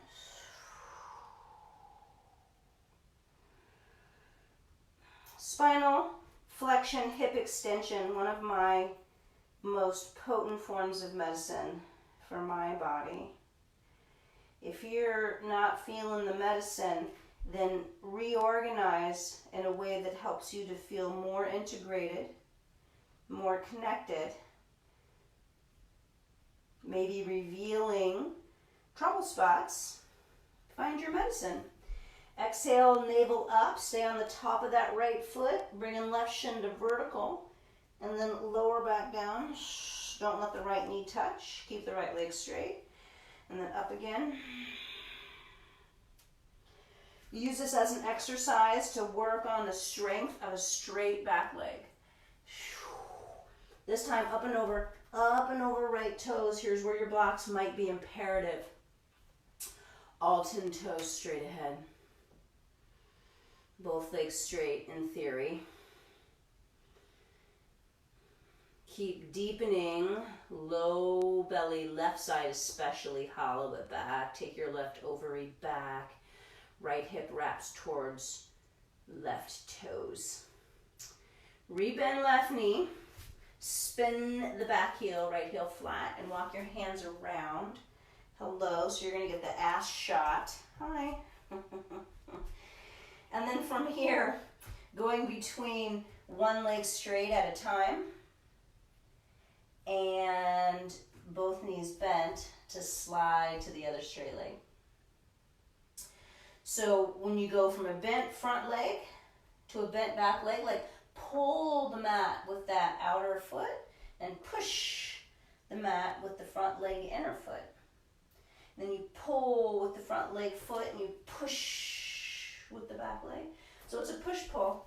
Spinal flexion, hip extension, one of my most potent forms of medicine for my body. If you're not feeling the medicine, then reorganize in a way that helps you to feel more integrated, more connected, maybe revealing trouble spots. Find your medicine. Exhale, navel up, stay on the top of that right foot, bringing left shin to vertical, And then lower back down. Don't let the right knee touch. Keep the right leg straight. And then up again. Use this as an exercise to work on the strength of a straight back leg. This time up and over right toes. Here's where your blocks might be imperative. All 10 toes straight ahead. Both legs straight in theory. Keep deepening, low belly, left side especially, hollow it back. Take your left ovary back. Right hip wraps towards left toes. Rebend left knee. Spin the back heel, right heel flat, and walk your hands around. Hello, so you're going to get the ass shot. Hi. And then from here, going between one leg straight at a time and both knees bent to slide to the other straight leg. So when you go from a bent front leg to a bent back leg, like pull the mat with that outer foot and push the mat with the front leg inner foot. And then you pull with the front leg foot and you push with the back leg. So it's a push-pull.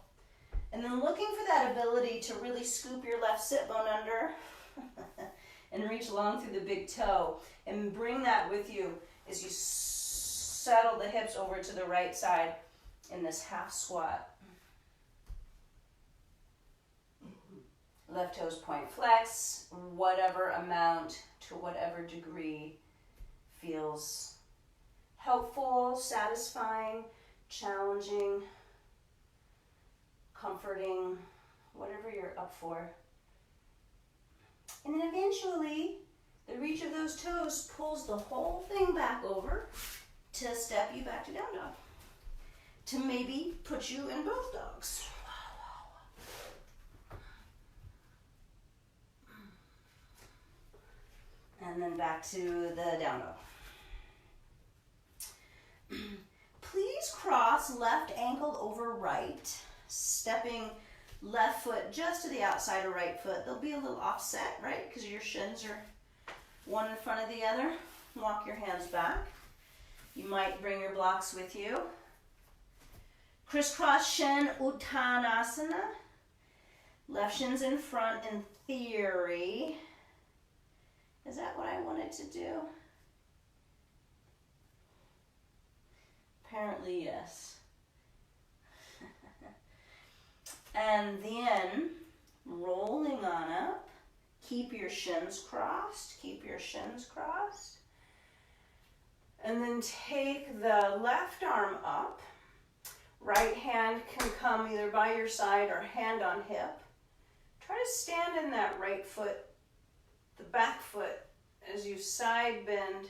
And then looking for that ability to really scoop your left sit bone under and reach long through the big toe. And bring that with you as you settle the hips over to the right side in this half squat. Left toes point flex, whatever amount to whatever degree feels helpful, satisfying, challenging, comforting, whatever you're up for. And then eventually, the reach of those toes pulls the whole thing back over to step you back to down dog. To maybe put you in both dogs. And then back to the down dog. Please cross left ankle over right, stepping left foot just to the outside of right foot. There'll be a little offset, right? Because your shins are one in front of the other. Walk your hands back. You might bring your blocks with you. Crisscross shin uttanasana. Left shin's in front in theory. Is that what I wanted to do? Apparently, yes. And then, rolling on up, keep your shins crossed, keep your shins crossed. And then take the left arm up. Right hand can come either by your side or hand on hip. Try to stand in that right foot, the back foot, as you side bend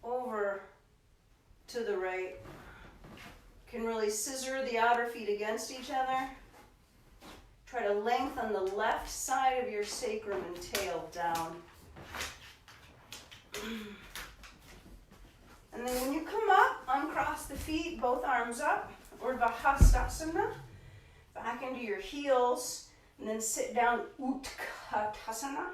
over to the right. Can really scissor the outer feet against each other. Try to lengthen the left side of your sacrum and tail down. And then when you come up, uncross the feet, both arms up, or Vahastasana, back into your heels, and then sit down, Utkatasana.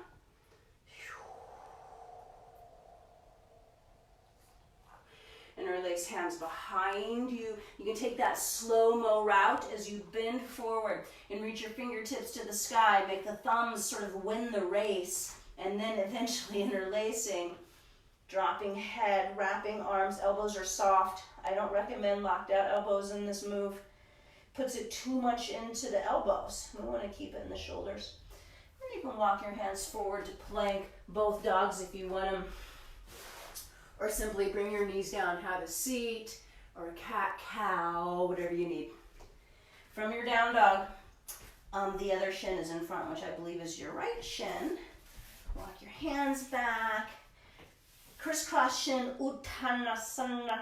Interlace hands behind you. You can take that slow-mo route as you bend forward and reach your fingertips to the sky. Make the thumbs sort of win the race, and then eventually interlacing. Dropping head, wrapping arms, elbows are soft. I don't recommend locked out elbows in this move. Puts it too much into the elbows. We want to keep it in the shoulders. And you can walk your hands forward to plank, both dogs if you want them. Or simply bring your knees down, have a seat, or a cat-cow, whatever you need. From your down dog, the other shin is in front, which I believe is your right shin. Walk your hands back. Crisscross shin, uttanasana.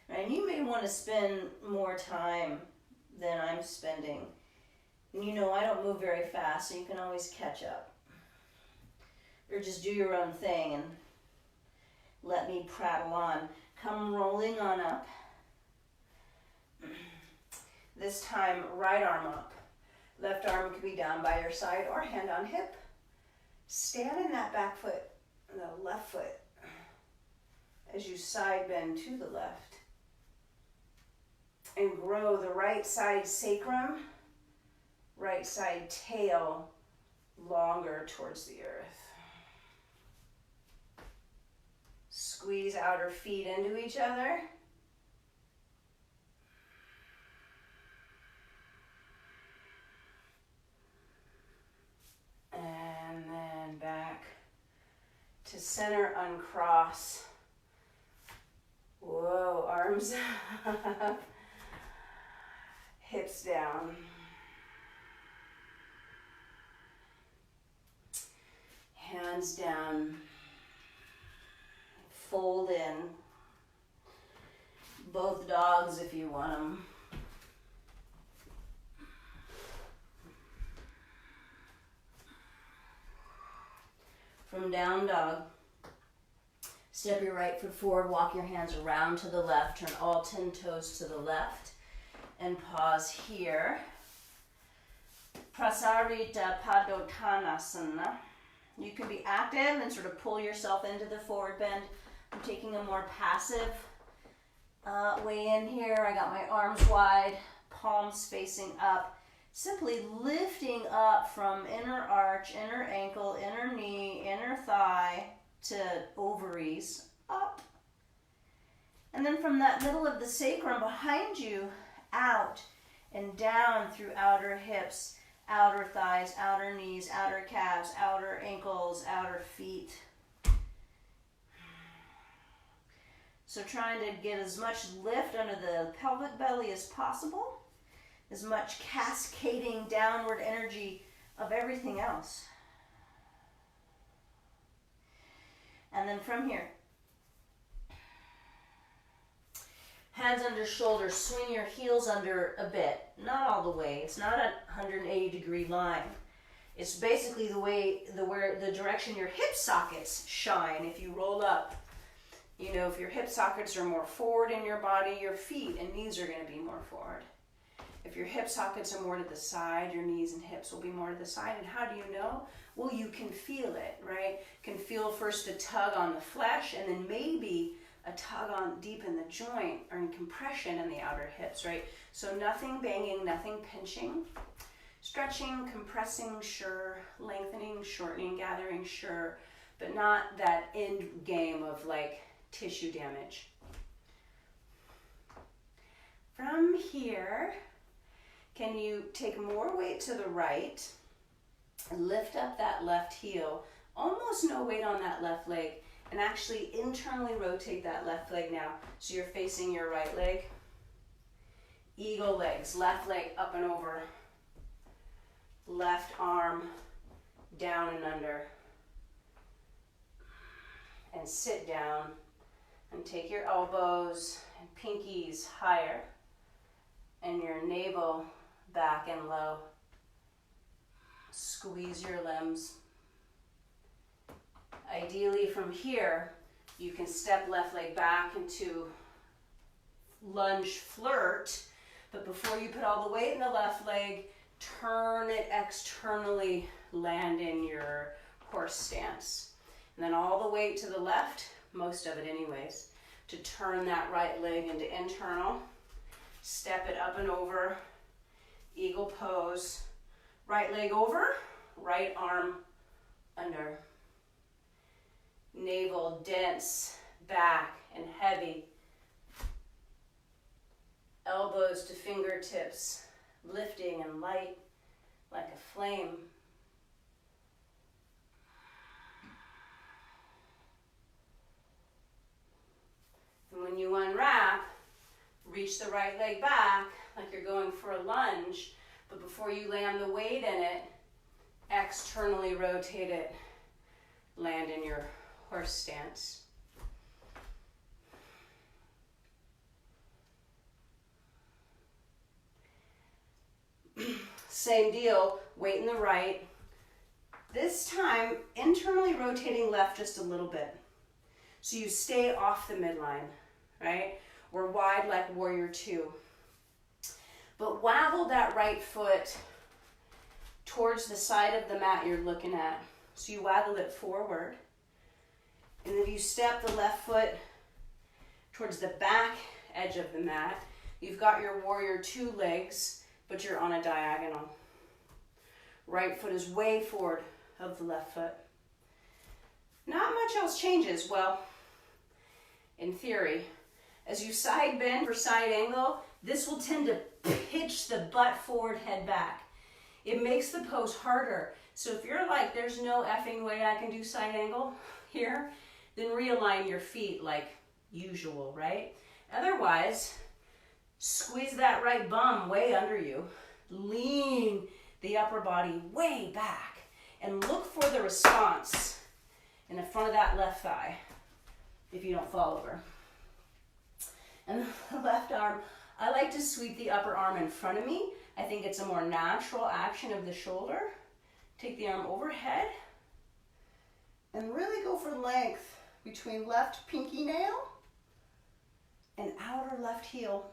And you may want to spend more time than I'm spending. And you know I don't move very fast, so you can always catch up. Or just do your own thing and let me prattle on. Come rolling on up. This time, right arm up. Left arm can be down by your side or hand on hip. Stand in that back foot, the left foot, as you side bend to the left. And grow the right side sacrum, right side tail longer towards the earth. Squeeze outer feet into each other. And then back to center, uncross. Whoa, arms up, hips down. Hands down. Fold in. Both dogs if you want them. From down dog, step your right foot forward, walk your hands around to the left, turn all 10 toes to the left, and pause here. Parsvasarvangasana. You can be active and sort of pull yourself into the forward bend. I'm taking a more passive way in here. I got my arms wide, palms facing up. Simply lifting up from inner arch, inner ankle, inner knee, inner thigh to ovaries, up. And then from that middle of the sacrum behind you, out and down through outer hips, outer thighs, outer knees, outer calves, outer ankles, outer feet. So trying to get as much lift under the pelvic belly as possible. As much cascading downward energy of everything else. And then from here, hands under shoulders, swing your heels under a bit. Not all the way. It's not a 180-degree line. It's basically the direction your hip sockets shine. If you roll up, you know, if your hip sockets are more forward in your body, your feet and knees are going to be more forward. If your hip sockets are more to the side, your knees and hips will be more to the side. And how do you know? Well, you can feel it, right? You can feel first a tug on the flesh and then maybe a tug on deep in the joint or in compression in the outer hips, right? So nothing banging, nothing pinching. Stretching, compressing, sure. Lengthening, shortening, gathering, sure. But not that end game of like tissue damage. From here, can you take more weight to the right and lift up that left heel, almost no weight on that left leg, and actually internally rotate that left leg now so you're facing your right leg. Eagle legs, left leg up and over, left arm down and under. And sit down and take your elbows and pinkies higher and your navel back and low. Squeeze your limbs. Ideally from here, you can step left leg back into lunge flirt, but before you put all the weight in the left leg, turn it externally, land in your horse stance. And then all the weight to the left, most of it anyways, to turn that right leg into internal. Step it up and over, eagle pose. Right leg over, right arm under. Navel dense, back and heavy. Elbows to fingertips, lifting and light like a flame. And when you unwrap, reach the right leg back like you're going for a lunge, but before you land the weight in it, externally rotate it, land in your horse stance. Same deal, weight in the right. This time, internally rotating left just a little bit. So you stay off the midline, right? We're wide like warrior two. But waggle that right foot towards the side of the mat you're looking at. So you waggle it forward. And then you step the left foot towards the back edge of the mat. You've got your warrior two legs, but you're on a diagonal. Right foot is way forward of the left foot. Not much else changes. Well, in theory, as you side bend or side angle, this will tend to pitch the butt forward, head back. It makes the pose harder. So if you're like, there's no effing way I can do side angle here, then realign your feet like usual, right? Otherwise, squeeze that right bum way under you. Lean the upper body way back and look for the response in the front of that left thigh if you don't fall over. And the left arm, I like to sweep the upper arm in front of me. I think it's a more natural action of the shoulder. Take the arm overhead and really go for length between left pinky nail and outer left heel.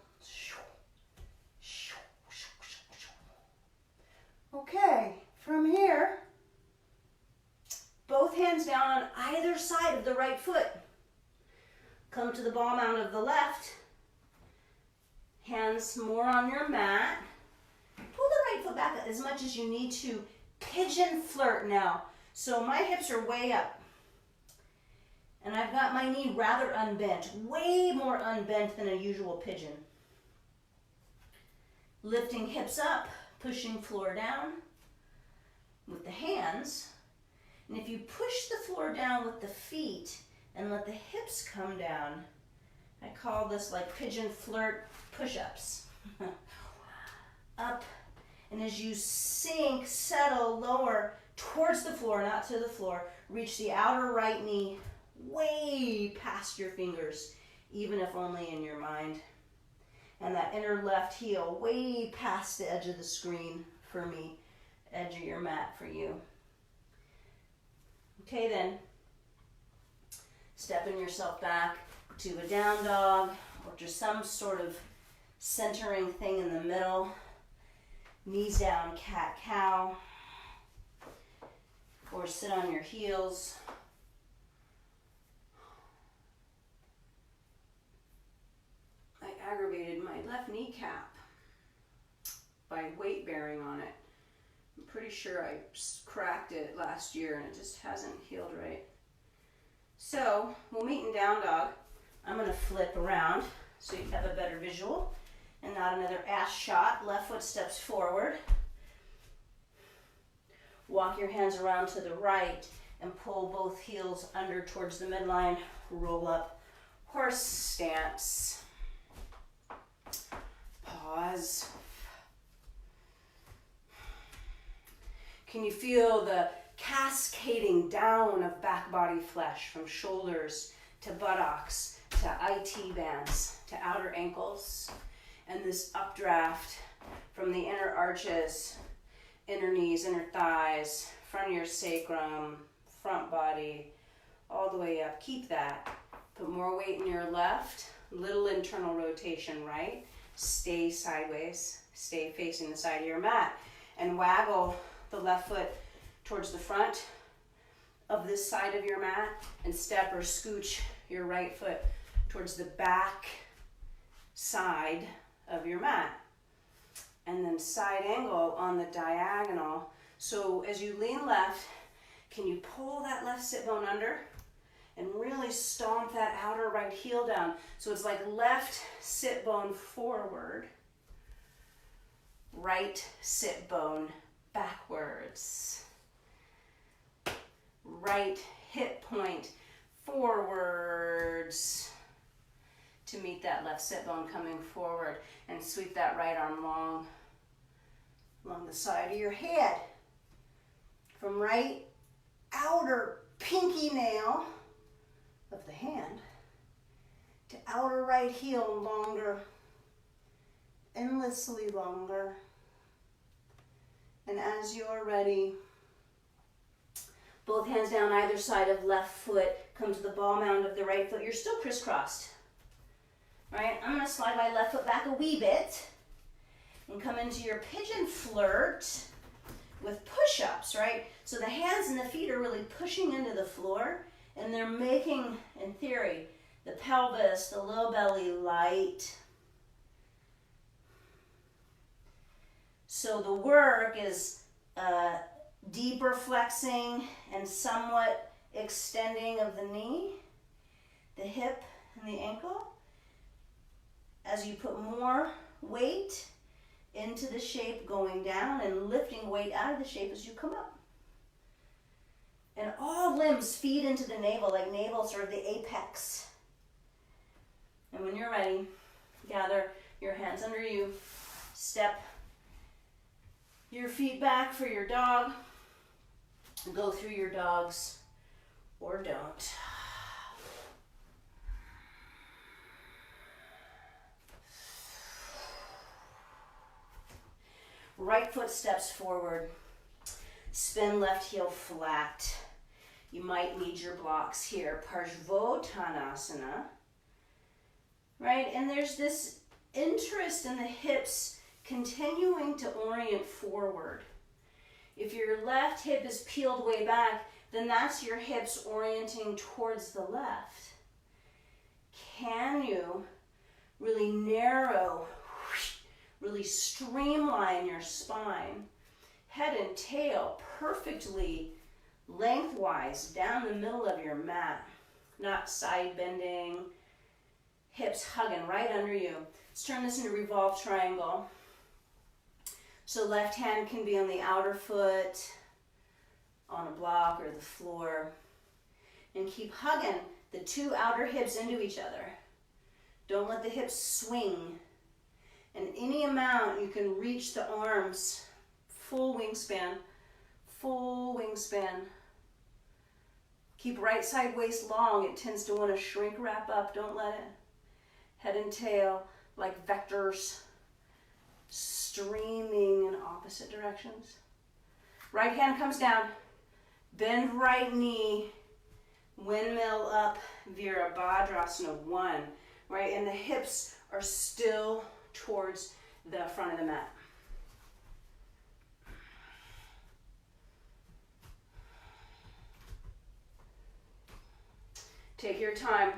Okay, from here, both hands down on either side of the right foot. Come to the ball mound of the left. Hands more on your mat. Pull the right foot back as much as you need to. Pigeon flirt now. So my hips are way up. And I've got my knee rather unbent. Way more unbent than a usual pigeon. Lifting hips up, pushing floor down with the hands. And if you push the floor down with the feet and let the hips come down, I call this like pigeon flirt push-ups. Up, and as you sink, settle lower towards the floor, not to the floor, reach the outer right knee way past your fingers, even if only in your mind. And that inner left heel way past the edge of the screen for me, edge of your mat for you. Okay then, stepping yourself back to a down dog or just some sort of centering thing in the middle. Knees down, cat-cow. Or sit on your heels. I aggravated my left kneecap by weight bearing on it. I'm pretty sure I cracked it last year and it just hasn't healed right. So we'll meet in down dog. I'm going to flip around so you have a better visual and not another ass shot. Left foot steps forward. Walk your hands around to the right and pull both heels under towards the midline. Roll up, horse stance. Pause. Can you feel the cascading down of back body flesh from shoulders to buttocks to IT bands to outer ankles? And this updraft from the inner arches, inner knees, inner thighs, front of your sacrum, front body, all the way up. Keep that. Put more weight in your left. Little internal rotation, right? Stay sideways. Stay facing the side of your mat. And waggle the left foot towards the front of this side of your mat and step or scooch your right foot towards the back side of your mat. And then side angle on the diagonal. So as you lean left, can you pull that left sit bone under and really stomp that outer right heel down? So it's like left sit bone forward, right sit bone backwards. Right hip point forwards to meet that left sit bone coming forward, and sweep that right arm long along the side of your head. From right outer pinky nail of the hand to outer right heel longer, endlessly longer. And as you're ready, both hands down either side of left foot, come to the ball mound of the right foot. You're still crisscrossed, right? I'm gonna slide my left foot back a wee bit And come into your pigeon flirt with push-ups, right? So the hands and the feet are really pushing into the floor, and they're making, in theory, the pelvis, the low belly light. So the work is deeper flexing and somewhat extending of the knee, the hip, and the ankle. As you put more weight into the shape going down and lifting weight out of the shape as you come up. And all limbs feed into the navel, like navel, sort of the apex. And when you're ready, gather your hands under you, step your feet back for your dog, go through your dogs, or don't. Right foot steps forward. Spin left heel flat. You might need your blocks here. Parsvasarvangasana. Right? And there's this interest in the hips continuing to orient forward. If your left hip is peeled way back, then that's your hips orienting towards the left. Can you really narrow, really streamline your spine, head and tail perfectly lengthwise down the middle of your mat, not side bending, hips hugging right under you. Let's turn this into revolved triangle. So left hand can be on the outer foot, on a block or the floor, and keep hugging the two outer hips into each other. Don't let the hips swing. And any amount you can reach the arms, full wingspan, full wingspan. Keep right side waist long. It tends to want to shrink, wrap up. Don't let it. Head and tail like vectors streaming in opposite directions. Right hand comes down. Bend right knee. Windmill up. Virabhadrasana 1. Right? And the hips are still towards the front of the mat. Take your time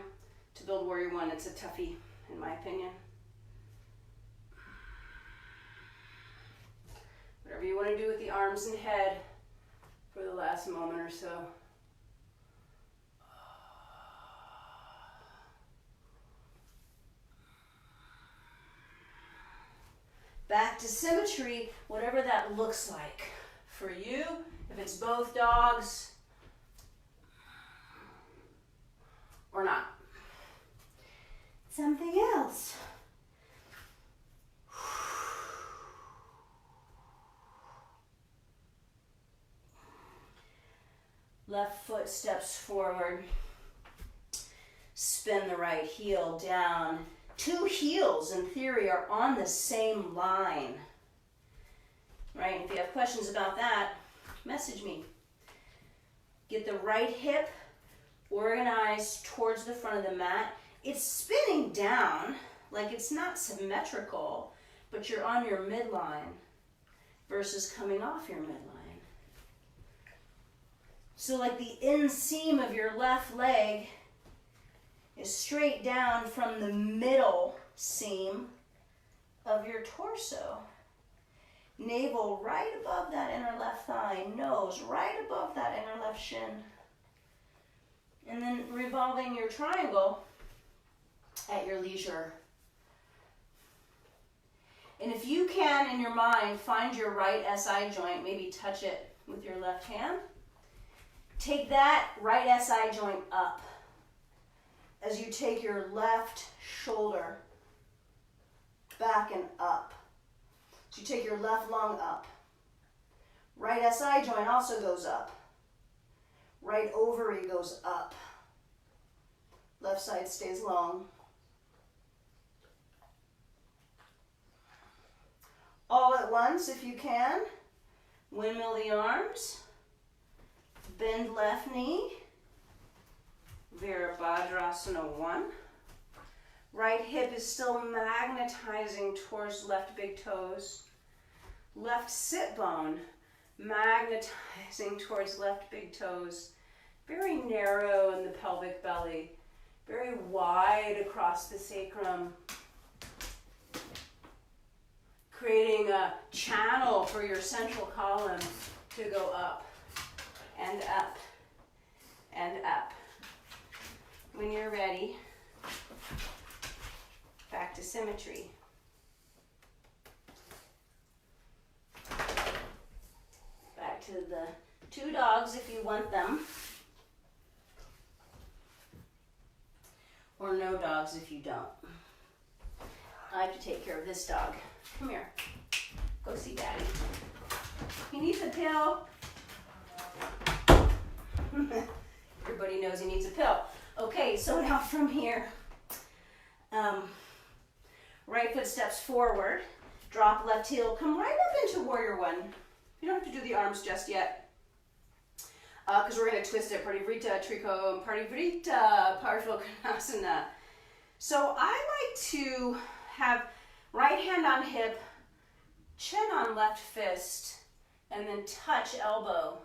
to build Warrior 1. It's a toughie, in my opinion. Whatever you want to do with the arms and head for the last moment or so. Back to symmetry, whatever that looks like for you. If it's both dogs or not. Something else. Left foot steps forward. Spin the right heel down. Two heels, in theory, are on the same line. Right? If you have questions about that, message me. Get the right hip organized towards the front of the mat. It's spinning down, like it's not symmetrical, but you're on your midline versus coming off your midline. So like the inseam of your left leg is straight down from the middle seam of your torso. Navel right above that inner left thigh, nose right above that inner left shin. And then revolving your triangle at your leisure. And if you can, in your mind, find your right SI joint, maybe touch it with your left hand. Take that right SI joint up as you take your left shoulder back and up. So you take your left lung up. Right SI joint also goes up. Right ovary goes up. Left side stays long. All at once, if you can. Windmill the arms. Bend left knee. Virabhadrasana 1. Right hip is still magnetizing towards left big toes. Left sit bone magnetizing towards left big toes. Very narrow in the pelvic belly. Very wide across the sacrum. Creating a channel for your central column to go up and up and up. When you're ready, back to symmetry. Back to the two dogs if you want them. Or no dogs if you don't. I have to take care of this dog. Come here. Go see Daddy. He needs a pill. Everybody knows he needs a pill. Okay, so now from here, right foot steps forward, drop left heel, come right up into warrior one. You don't have to do the arms just yet, because we're going to twist it, Parivrita, Triko, Parivrita, parsvasarvangasana. So I like to have right hand on hip, chin on left fist, and then touch elbow,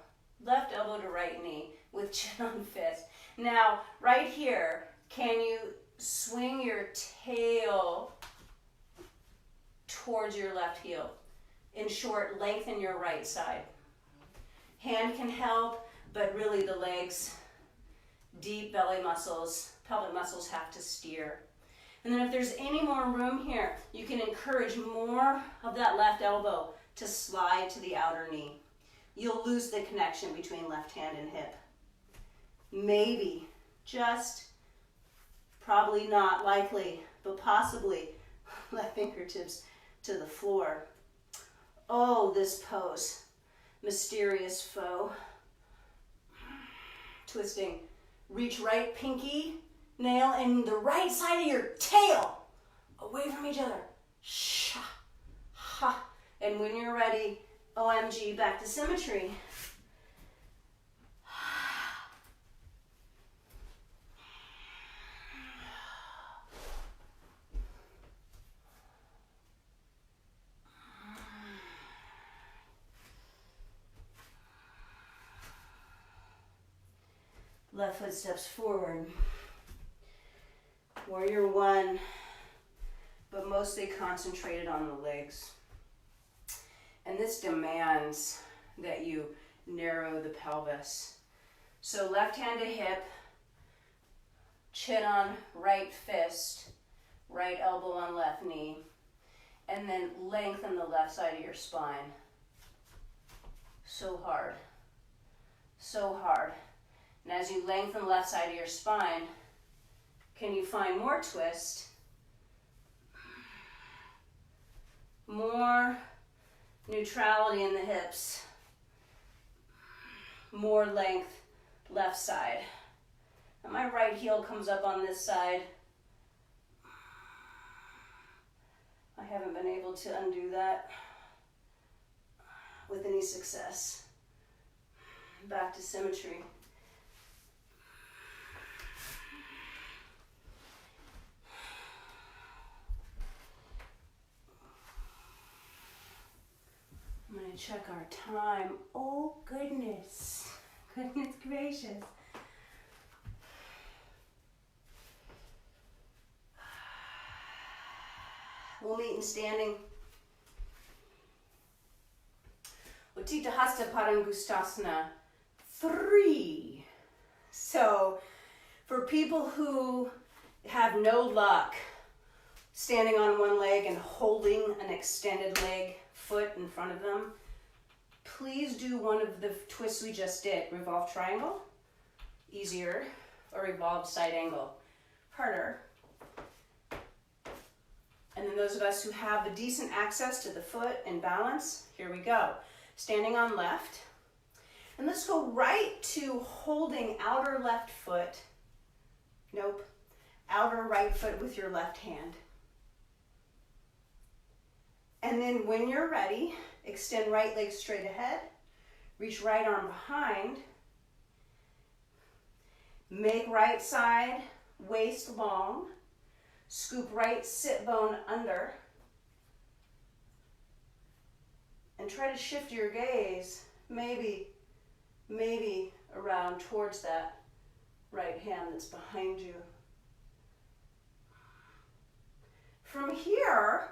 left elbow to right knee with chin on fist. Now, right here, can you swing your tail towards your left heel? In short, lengthen your right side. Hand can help, but really the legs, deep belly muscles, pelvic muscles have to steer. And then if there's any more room here, you can encourage more of that left elbow to slide to the outer knee. You'll lose the connection between left hand and hip. Maybe, just, probably not likely, but possibly left fingertips to the floor. Oh, this pose, mysterious foe. Twisting, reach right pinky nail and the right side of your tail away from each other. Sha, ha. And when you're ready, OMG, back to symmetry. Left foot steps forward. Warrior one, but mostly concentrated on the legs. And this demands that you narrow the pelvis. So left hand to hip, chin on right fist, right elbow on left knee, and then lengthen the left side of your spine. So hard, so hard. And as you lengthen the left side of your spine, can you find more twist? More neutrality in the hips. More length left side. And my right heel comes up on this side. I haven't been able to undo that with any success. Back to symmetry. I'm going to check our time. Oh, goodness. Goodness gracious. We'll meet in standing. Uttita Hasta Padangustasana 3. So, for people who have no luck standing on one leg and holding an extended leg, foot in front of them, please do one of the twists we just did. Revolve triangle, easier, or revolve side angle, harder. And then those of us who have the decent access to the foot and balance, here we go. Standing on left. And let's go right to holding outer left foot. Nope. Outer right foot with your left hand. And then when you're ready, extend right leg straight ahead. Reach right arm behind. Make right side waist long. Scoop right sit bone under. And try to shift your gaze, maybe around towards that right hand that's behind you. From here,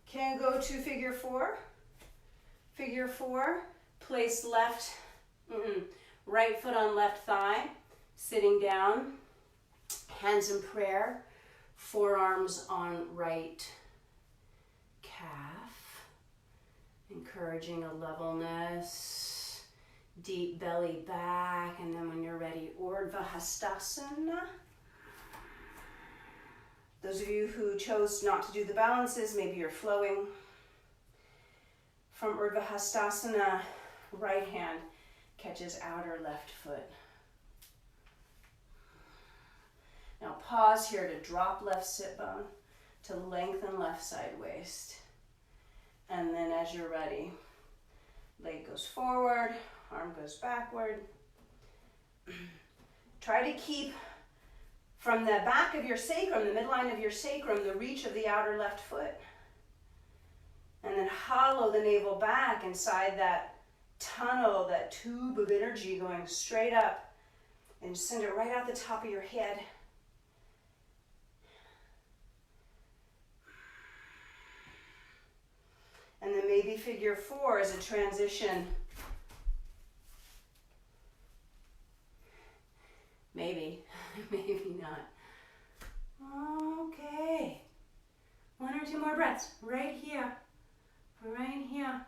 can go to figure four. Figure four, place right foot on left thigh, sitting down, hands in prayer, forearms on right calf, encouraging a levelness, deep belly back, and then when you're ready, Urdhva Hastasana. Those of you who chose not to do the balances, maybe you're flowing. From Urdhva Hastasana, right hand catches outer left foot. Now pause here to drop left sit bone, to lengthen left side waist. And then as you're ready, leg goes forward, arm goes backward. Try to keep from the back of your sacrum, the midline of your sacrum, the reach of the outer left foot. And then hollow the navel back inside that tunnel, that tube of energy going straight up, and send it right out the top of your head. And then maybe figure four as a transition. Maybe, maybe not. Okay. One or two more breaths right here. Right here.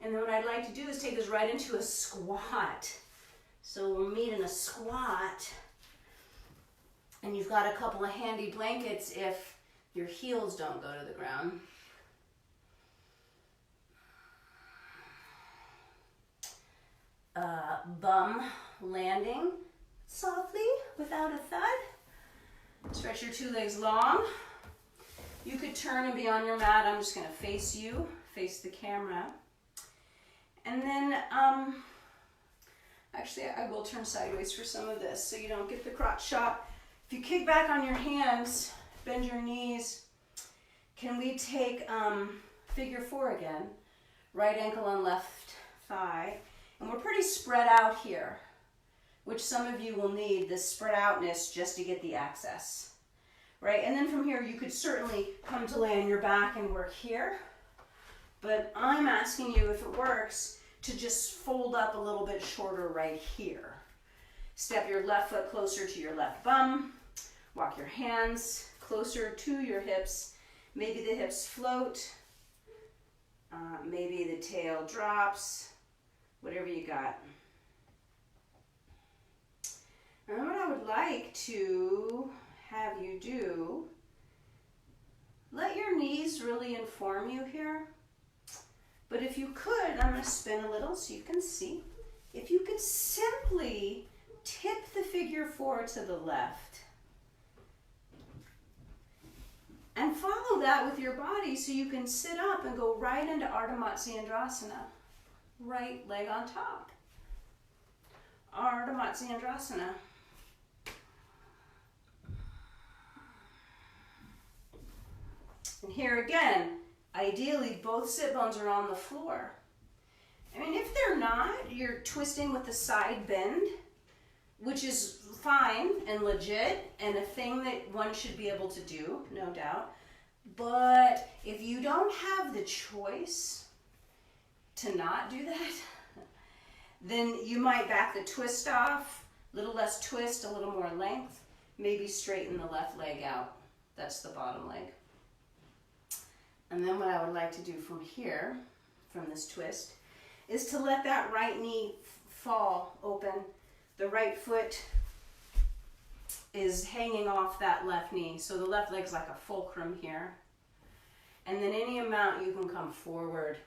And then what I'd like to do is take this right into a squat. So we'll meet in a squat. And you've got a couple of handy blankets if your heels don't go to the ground. Bum landing softly without a thud. Stretch your two legs long. You could turn and be on your mat. I'm just going to face you, face the camera. And then, actually, I will turn sideways for some of this so you don't get the crotch shot. If you kick back on your hands, bend your knees. Can we take figure four again? Right ankle on left thigh. And we're pretty spread out here, which some of you will need this spread outness just to get the access. Right, and then from here you could certainly come to lay on your back and work here. But I'm asking you, if it works, to just fold up a little bit shorter right here. Step your left foot closer to your left bum. Walk your hands closer to your hips. Maybe the hips float. Maybe the tail drops. Whatever you got. And what I would like to have you do, let your knees really inform you here. But if you could, I'm going to spin a little so you can see. If you could simply tip the figure four to the left. And follow that with your body so you can sit up and go right into Ardha Matsyendrasana. Right leg on top. Ardha Matsyendrasana. And here again, ideally both sit bones are on the floor. I mean, if they're not, you're twisting with the side bend, which is fine and legit and a thing that one should be able to do, no doubt. But if you don't have the choice to not do that, then you might back the twist off, a little less twist, a little more length, maybe straighten the left leg out. That's the bottom leg. And then what I would like to do from here, from this twist, is to let that right knee fall open. The right foot is hanging off that left knee. So the left leg's like a fulcrum here. And then any amount you can come forward.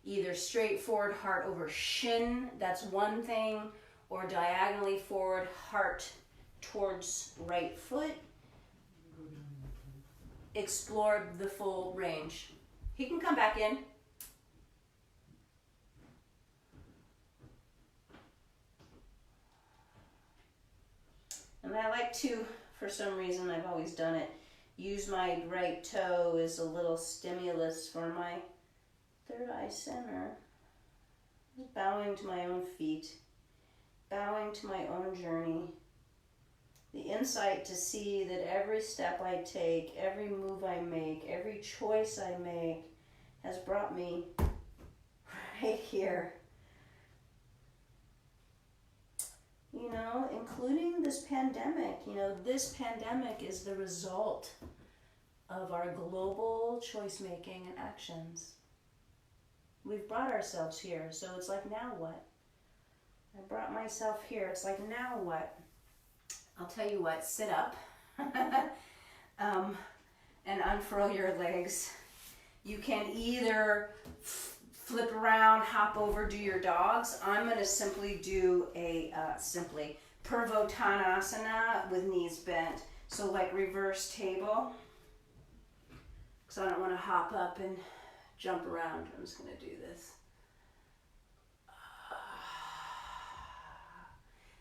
Either straight forward, heart over shin, that's one thing, or diagonally forward, heart towards right foot. Explore the full range. He can come back in. And I like to, for some reason I've always done it. Use my right toe as a little stimulus for my third eye center. Bowing to my own feet, bowing to my own journey. The insight to see that every step I take, every move I make, every choice I make has brought me right here. You know, including this pandemic. You know, this pandemic is the result of our global choice making and actions. We've brought ourselves here, so it's like, now what? I brought myself here. It's like, now what? I'll tell you what, sit up and unfurl your legs. You can either flip around, hop over, do your dogs. I'm going to simply do a parsvasarvangasana with knees bent. So like reverse table. Because I don't want to hop up and jump around. I'm just going to do this.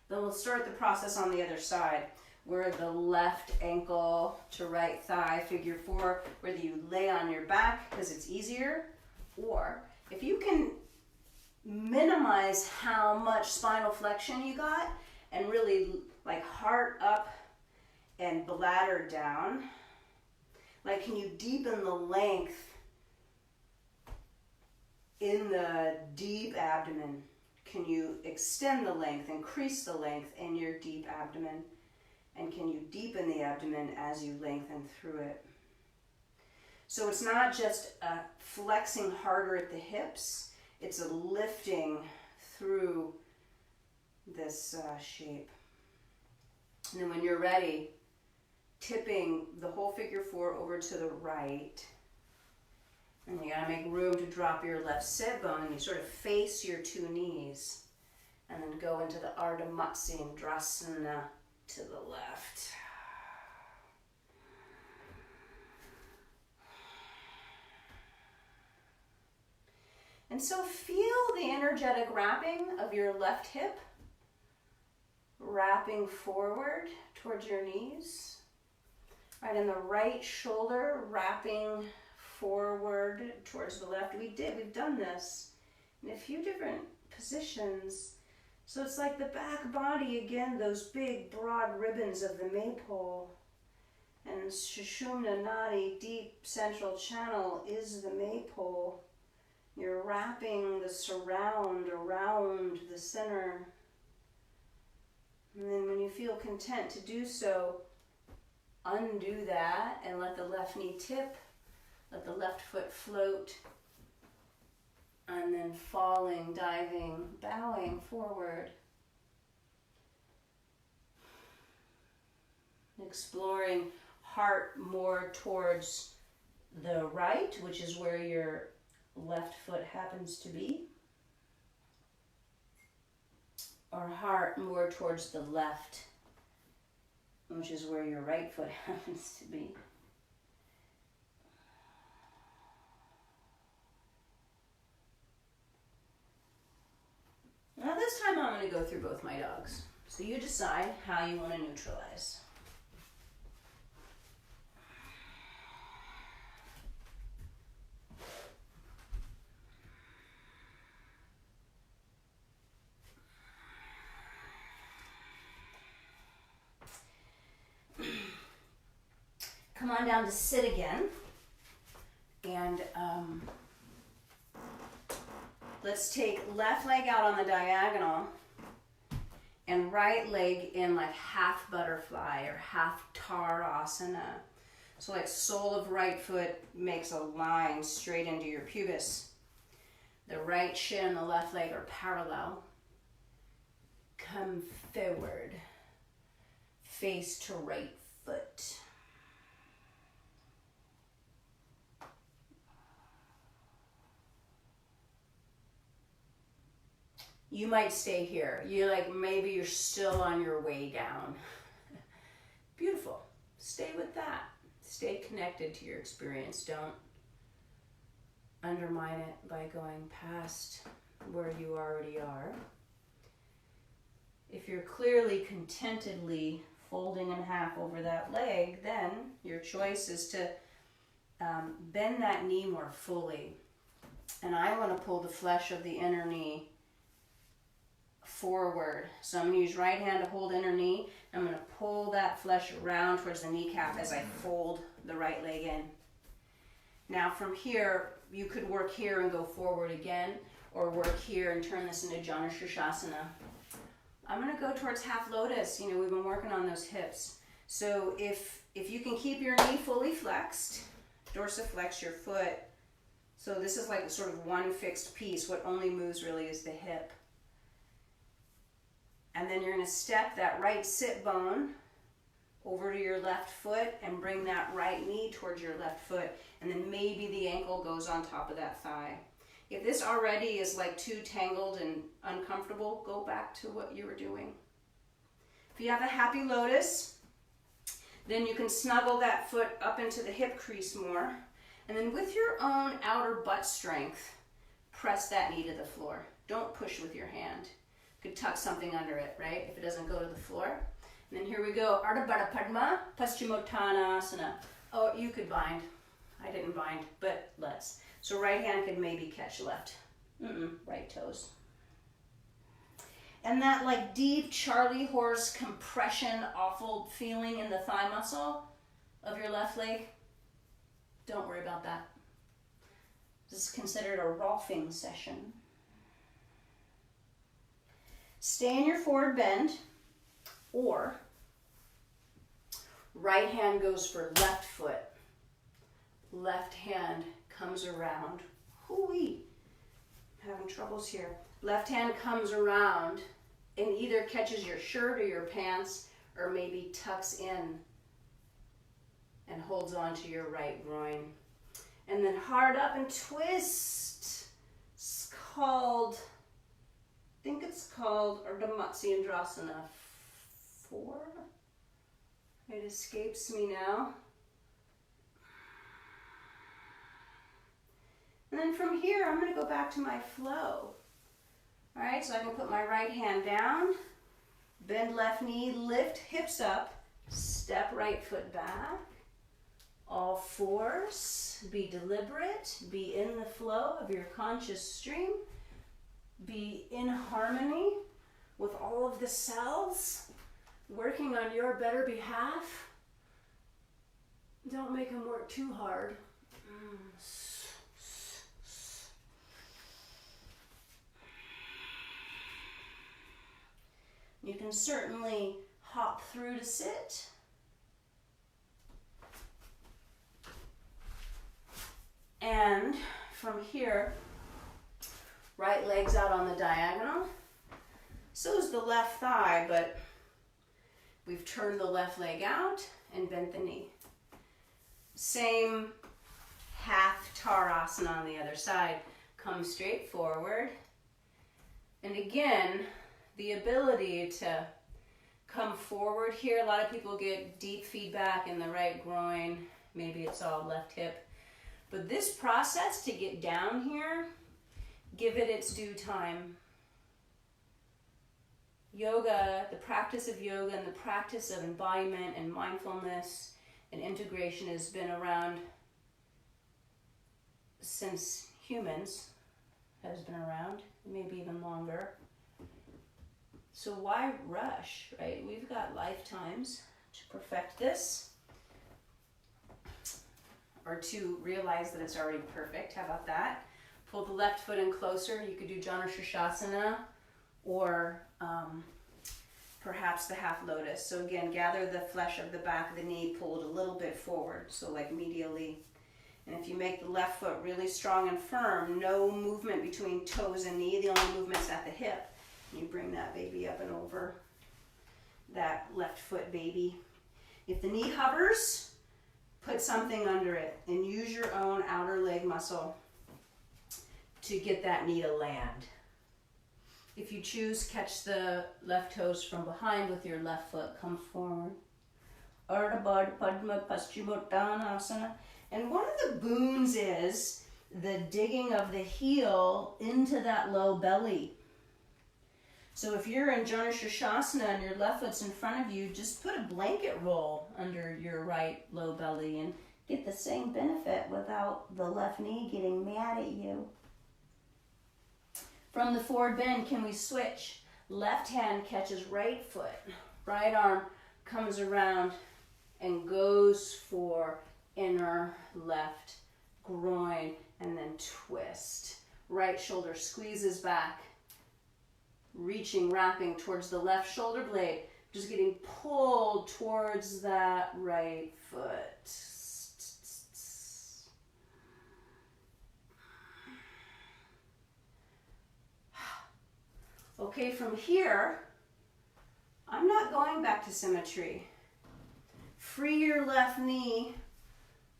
Then we'll start the process on the other side, where the left ankle to right thigh, figure four, whether you lay on your back because it's easier, or if you can minimize how much spinal flexion you got and really like heart up and bladder down, like can you deepen the length in the deep abdomen? Can you extend the length, increase the length in your deep abdomen? And can you deepen the abdomen as you lengthen through it? So it's not just flexing harder at the hips, it's a lifting through this shape. And then when you're ready, tipping the whole figure four over to the right. And you gotta make room to drop your left sit bone, and you sort of face your two knees. And then go into the Ardha Matsyendrasana to the left. And so feel the energetic wrapping of your left hip, wrapping forward towards your knees. Right, and the right shoulder wrapping forward towards the left. We've done this in a few different positions. So it's like the back body, again, those big broad ribbons of the maypole. And Sushumna Nadi, deep central channel, is the maypole. You're wrapping the surround around the center. And then when you feel content to do so, undo that and let the left knee tip. Let the left foot float, and then falling, diving, bowing forward. Exploring heart more towards the right, which is where your left foot happens to be, or heart more towards the left, which is where your right foot happens to be. Now this time I'm going to go through both my dogs. So you decide how you want to neutralize. Come on down to sit again. And let's take left leg out on the diagonal and right leg in like half butterfly or half Tarasana. So like sole of right foot makes a line straight into your pubis. The right shin and the left leg are parallel. Come forward. Face to right foot. You might stay here. Maybe you're still on your way down. Beautiful. Stay with that. Stay connected to your experience. Don't undermine it by going past where you already are. If you're clearly contentedly folding in half over that leg, then your choice is to bend that knee more fully. And I want to pull the flesh of the inner knee forward. So I'm going to use right hand to hold inner knee. I'm going to pull that flesh around towards the kneecap as I fold the right leg in. Now from here, you could work here and go forward again, or work here and turn this into Janu Sirsasana. I'm going to go towards half lotus. You know, we've been working on those hips. So if you can keep your knee fully flexed, dorsiflex your foot. So this is like sort of one fixed piece. What only moves really is the hip. And then you're going to step that right sit bone over to your left foot and bring that right knee towards your left foot. And then maybe the ankle goes on top of that thigh. If this already is like too tangled and uncomfortable, go back to what you were doing. If you have a happy lotus, then you can snuggle that foot up into the hip crease more. And then with your own outer butt strength, press that knee to the floor. Don't push with your hand. You could tuck something under it, right? If it doesn't go to the floor. And then here we go. Ardha Baddha Padma, Paschimottanasana. Oh, you could bind. I didn't bind, but let's. So right hand could maybe catch left. Right toes. And that like deep Charlie horse compression, awful feeling in the thigh muscle of your left leg, don't worry about that. This is considered a rolfing session. Stay in your forward bend, or right hand goes for left foot. Left hand comes around. Hoo-wee. Having troubles here. Left hand comes around and either catches your shirt or your pants, or maybe tucks in and holds on to your right groin. And then hard up and twist. It's called, I think it's called Ardha Matsyendrasana 4. It escapes me now. And then from here, I'm going to go back to my flow. All right, so I can put my right hand down, bend left knee, lift hips up, step right foot back. All fours, be deliberate, be in the flow of your conscious stream, be in harmony with all of the cells, working on your better behalf. Don't make them work too hard. You can certainly hop through to sit. And from here, right leg's out on the diagonal. So is the left thigh, but we've turned the left leg out and bent the knee. Same half Tarasana on the other side. Come straight forward. And again, the ability to come forward here. A lot of people get deep feedback in the right groin. Maybe it's all left hip. But this process to get down here, give it its due time. Yoga, the practice of yoga and the practice of embodiment and mindfulness and integration has been around since humans has been around, maybe even longer. So why rush, right? We've got lifetimes to perfect this, or to realize that it's already perfect. How about that? Pull the left foot in closer. You could do Janu Sirsasana, or perhaps the half lotus. So again, gather the flesh of the back of the knee, pull it a little bit forward, so like medially. And if you make the left foot really strong and firm, no movement between toes and knee, the only movement's at the hip. You bring that baby up and over, that left foot baby. If the knee hovers, put something under it and use your own outer leg muscle to get that knee to land. If you choose, catch the left toes from behind with your left foot, come forward. Ardha Baddha Padma Paschimottanasana. And one of the boons is the digging of the heel into that low belly. So if you're in Janushirshasana and your left foot's in front of you, just put a blanket roll under your right low belly and get the same benefit without the left knee getting mad at you. From the forward bend, can we switch? Left hand catches right foot. Right arm comes around and goes for inner left groin and then twist. Right shoulder squeezes back, reaching, wrapping towards the left shoulder blade, just getting pulled towards that right foot. Okay, from here, I'm not going back to symmetry. Free your left knee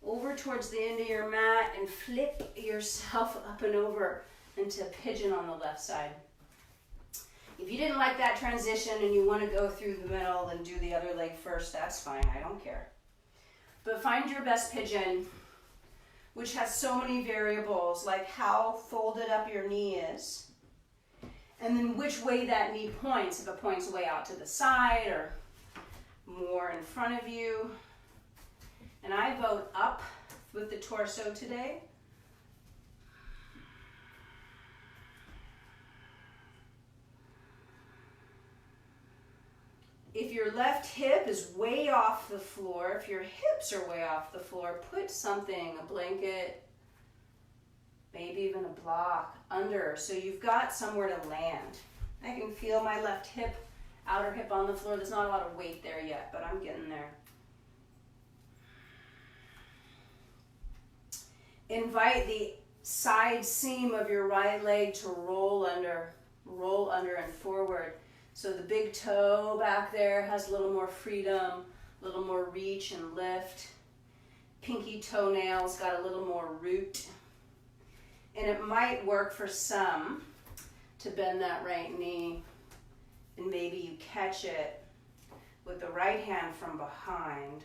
over towards the end of your mat and flip yourself up and over into pigeon on the left side. If you didn't like that transition and you want to go through the middle and do the other leg first, that's fine, I don't care. But find your best pigeon, which has so many variables, like how folded up your knee is, and then which way that knee points, if it points way out to the side or more in front of you. And I vote up with the torso today. If your left hip is way off the floor, if your hips are way off the floor, put something, a blanket, maybe even a block under, so you've got somewhere to land. I can feel my left hip, outer hip on the floor. There's not a lot of weight there yet, but I'm getting there. Invite the side seam of your right leg to roll under and forward. So the big toe back there has a little more freedom, a little more reach and lift. Pinky toenails got a little more root. And it might work for some to bend that right knee, and maybe you catch it with the right hand from behind,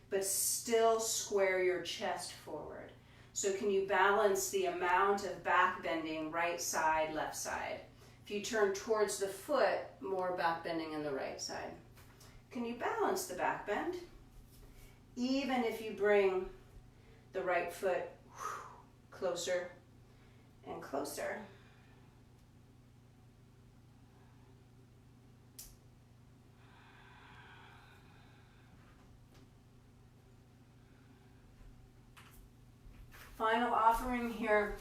but still square your chest forward. So can you balance the amount of back bending, right side, left side? If you turn towards the foot, more back bending in the right side. Can you balance the back bend? Even if you bring the right foot closer and closer. Final offering here.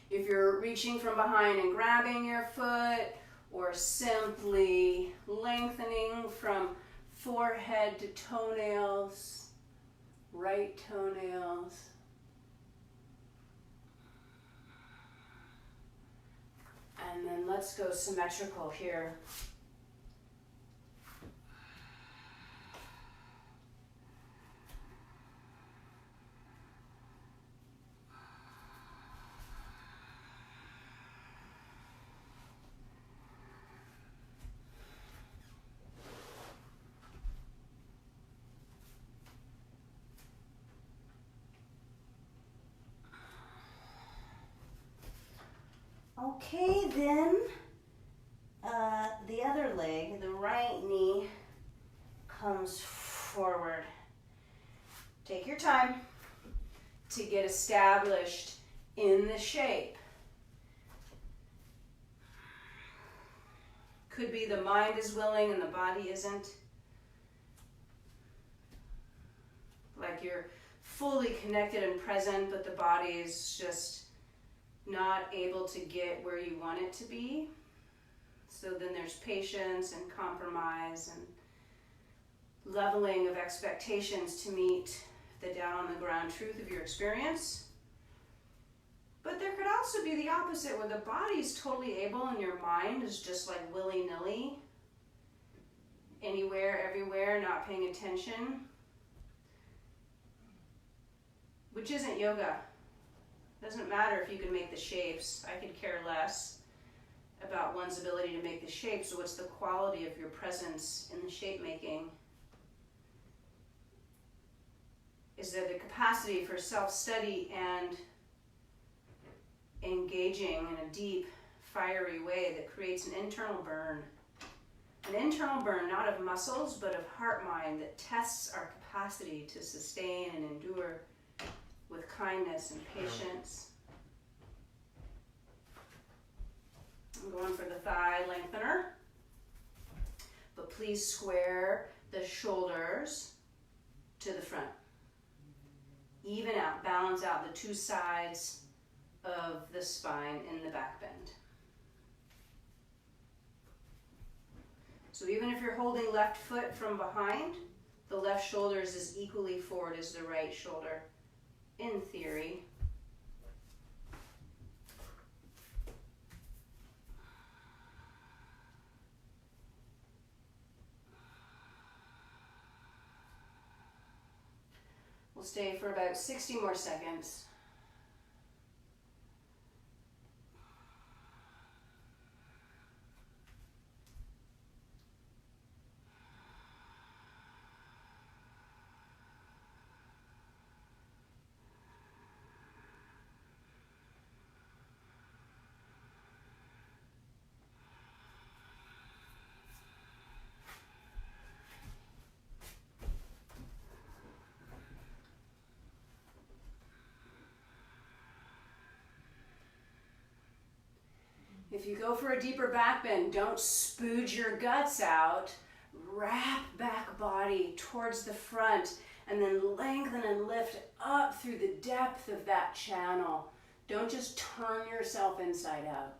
If you're reaching from behind and grabbing your foot, or simply lengthening from forehead to toenails, right toenails. And then let's go symmetrical here. Okay, then the other leg, the right knee, comes forward. Take your time to get established in the shape. Could be the mind is willing and the body isn't. Like you're fully connected and present, but the body is just not able to get where you want it to be. So then there's patience and compromise and leveling of expectations to meet the down on the ground truth of your experience. But there could also be the opposite, where the body's totally able and your mind is just like willy-nilly, anywhere, everywhere, not paying attention, which isn't yoga. Doesn't matter if you can make the shapes. I could care less about one's ability to make the shapes. So what's the quality of your presence in the shape making? Is there the capacity for self-study and engaging in a deep, fiery way that creates an internal burn. An internal burn not of muscles, but of heart-mind that tests our capacity to sustain and endure with kindness and patience. I'm going for the thigh lengthener, but please square the shoulders to the front. Even out, balance out the two sides of the spine in the back bend. So even if you're holding left foot from behind, the left shoulder is as equally forward as the right shoulder, in theory. We'll stay for about 60 more seconds. If you go for a deeper back bend, don't spooge your guts out. Wrap back body towards the front and then lengthen and lift up through the depth of that channel. Don't just turn yourself inside out,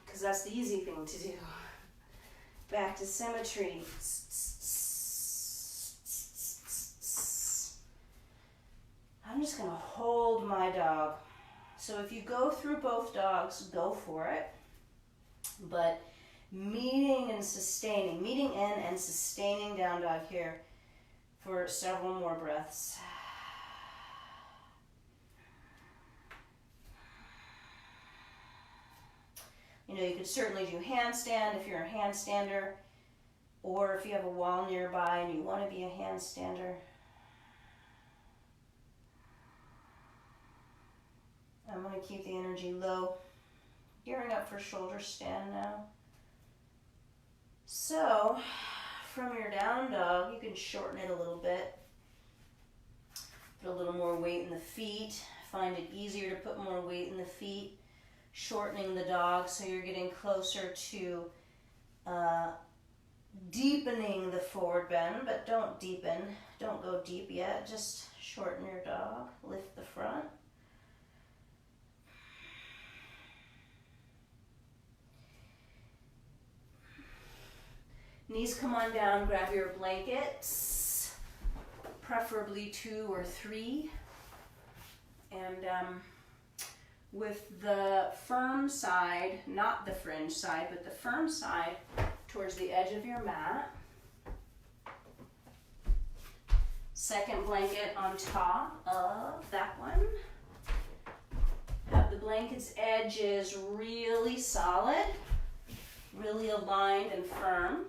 because that's the easy thing to do. Back to symmetry. I'm just going to hold my dog. So if you go through both dogs, go for it. But meeting in and sustaining down dog here for several more breaths. You know, you could certainly do handstand if you're a handstander, or if you have a wall nearby and you want to be a handstander. I'm going to keep the energy low. Gearing up for shoulder stand now. So, from your down dog, you can shorten it a little bit. Put a little more weight in the feet. Find it easier to put more weight in the feet. Shortening the dog so you're getting closer to deepening the forward bend, but don't deepen. Don't go deep yet. Just shorten your dog. Lift the front. Knees come on down, grab your blankets, preferably 2 or 3. And with the firm side, not the fringe side, but the firm side towards the edge of your mat. Second blanket on top of that one. Have the blanket's edges really solid, really aligned and firm.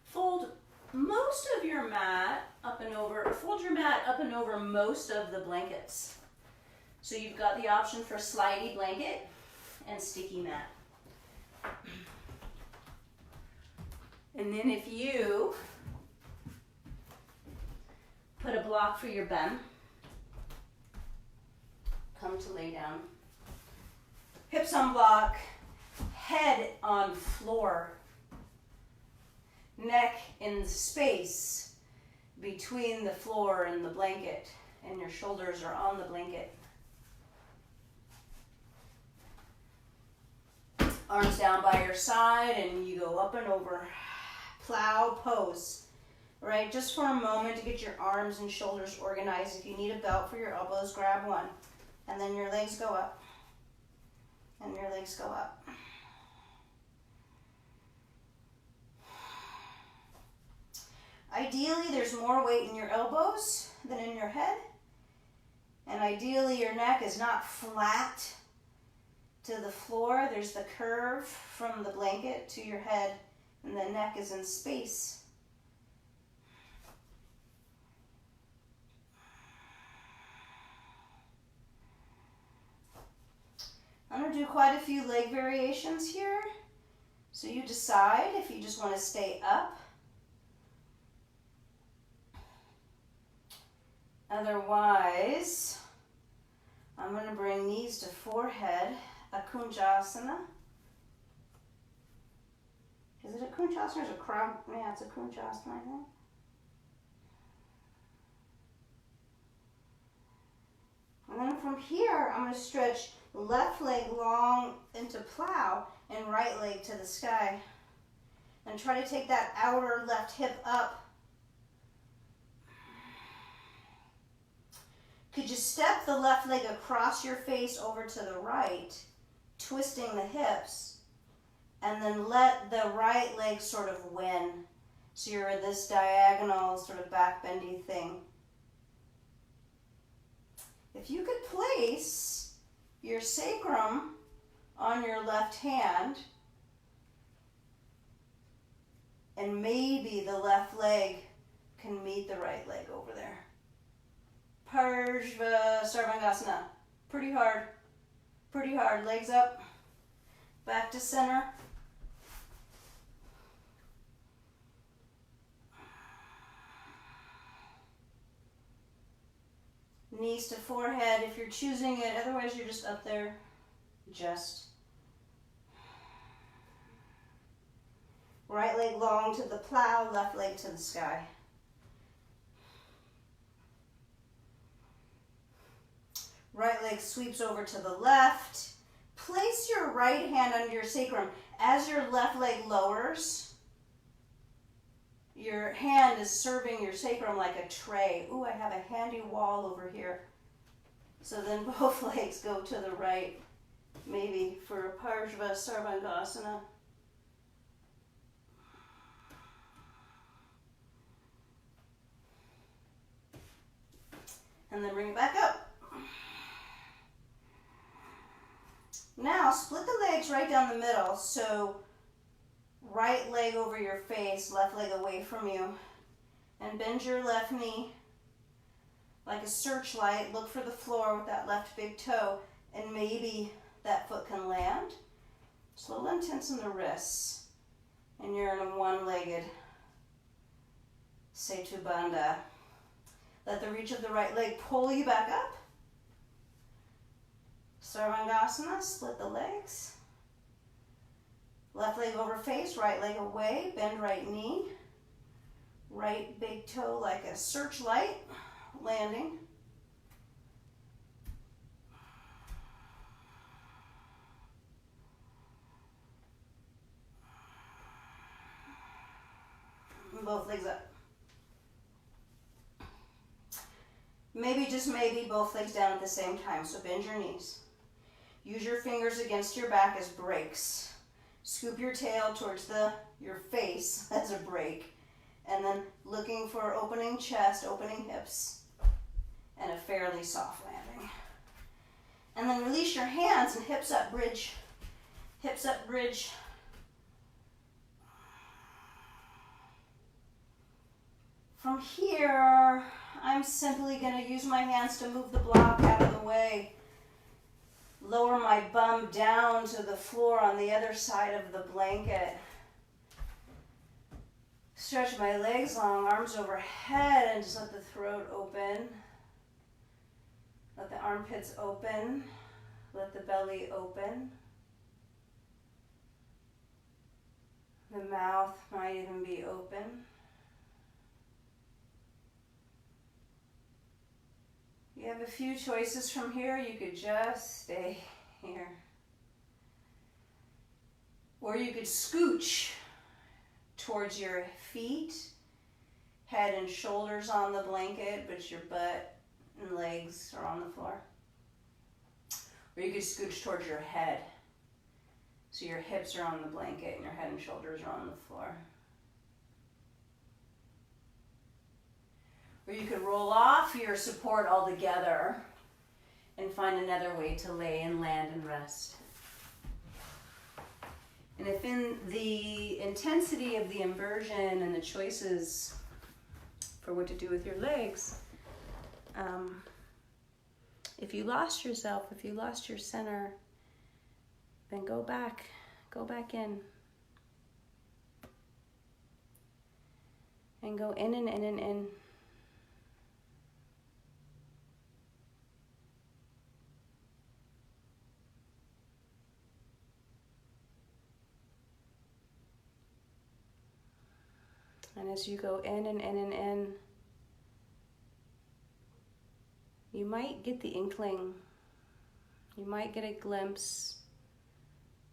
Fold most of your mat up and over, or fold your mat up and over most of the blankets. So you've got the option for slidey blanket and sticky mat. And then if you put a block for your bend, come to lay down. Hips on block, head on floor. Neck in space between the floor and the blanket, and your shoulders are on the blanket. Arms down by your side, and you go up and over. Plow pose. Right, just for a moment to get your arms and shoulders organized. If you need a belt for your elbows, grab one. And then your legs go up. And your legs go up. Ideally, there's more weight in your elbows than in your head. And ideally, your neck is not flat to the floor. There's the curve from the blanket to your head, and the neck is in space. I'm going to do quite a few leg variations here. So you decide if you just want to stay up. Otherwise, I'm going to bring knees to forehead, a kunjasana. Is it a kunjasana or is it a crown? Yeah, it's a kunjasana, I think. And then from here, I'm going to stretch left leg long into plow and right leg to the sky. And try to take that outer left hip up. Could you step the left leg across your face over to the right, twisting the hips, and then let the right leg sort of win. So you're in this diagonal sort of back bendy thing. If you could place your sacrum on your left hand, and maybe the left leg can meet the right leg over there. Parsvasarvangasana. Pretty hard. Pretty hard. Legs up. Back to center. Knees to forehead if you're choosing it. Otherwise, you're just up there. Just. Right leg long to the plow, left leg to the sky. Right leg sweeps over to the left. Place your right hand under your sacrum. As your left leg lowers, your hand is serving your sacrum like a tray. Ooh, I have a handy wall over here. So then both legs go to the right, maybe for parsvasarvangasana. And then bring it back up. Now, split the legs right down the middle, so right leg over your face, left leg away from you. And bend your left knee like a searchlight. Look for the floor with that left big toe, and maybe that foot can land. Slowly untension the wrists, and you're in a one-legged Setu Bandha. Let the reach of the right leg pull you back up. Sarvangasana, split the legs. Left leg over face, right leg away, bend right knee. Right big toe like a searchlight, landing. And both legs up. Maybe, just maybe, both legs down at the same time, so bend your knees. Use your fingers against your back as brakes. Scoop your tail towards your face as a brake. And then looking for opening chest, opening hips, and a fairly soft landing. And then release your hands and hips up, bridge. Hips up, bridge. From here, I'm simply going to use my hands to move the block out of the way. Lower my bum down to the floor on the other side of the blanket. Stretch my legs long, arms overhead, and just let the throat open. Let the armpits open. Let the belly open. The mouth might even be open. You have a few choices from here. You could just stay here. Or you could scooch towards your feet, head and shoulders on the blanket, but your butt and legs are on the floor. Or you could scooch towards your head. So your hips are on the blanket and your head and shoulders are on the floor. Or you could roll off your support altogether and find another way to lay and land and rest. And if in the intensity of the inversion and the choices for what to do with your legs, if you lost yourself, if you lost your center, then go back in. And go in and in and in. And as you go in and in and in, you might get the inkling, you might get a glimpse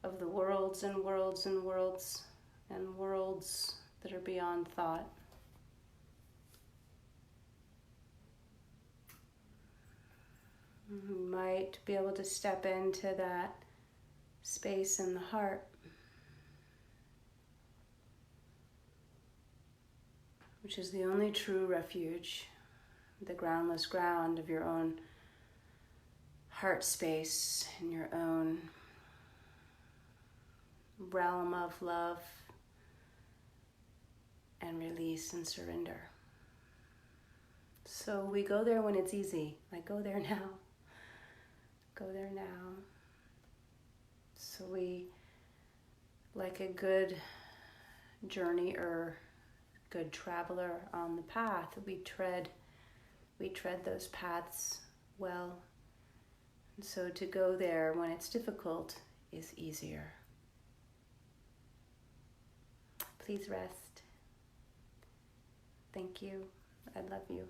of the worlds and worlds and worlds and worlds that are beyond thought. You might be able to step into that space in the heart, which is the only true refuge, the groundless ground of your own heart space and your own realm of love and release and surrender. So we go there when it's easy. Like, go there now. Go there now. So we, like a good journeyer, good traveler on the path, we tread those paths well. And so to go there when it's difficult is easier. Please rest. Thank you. I love you.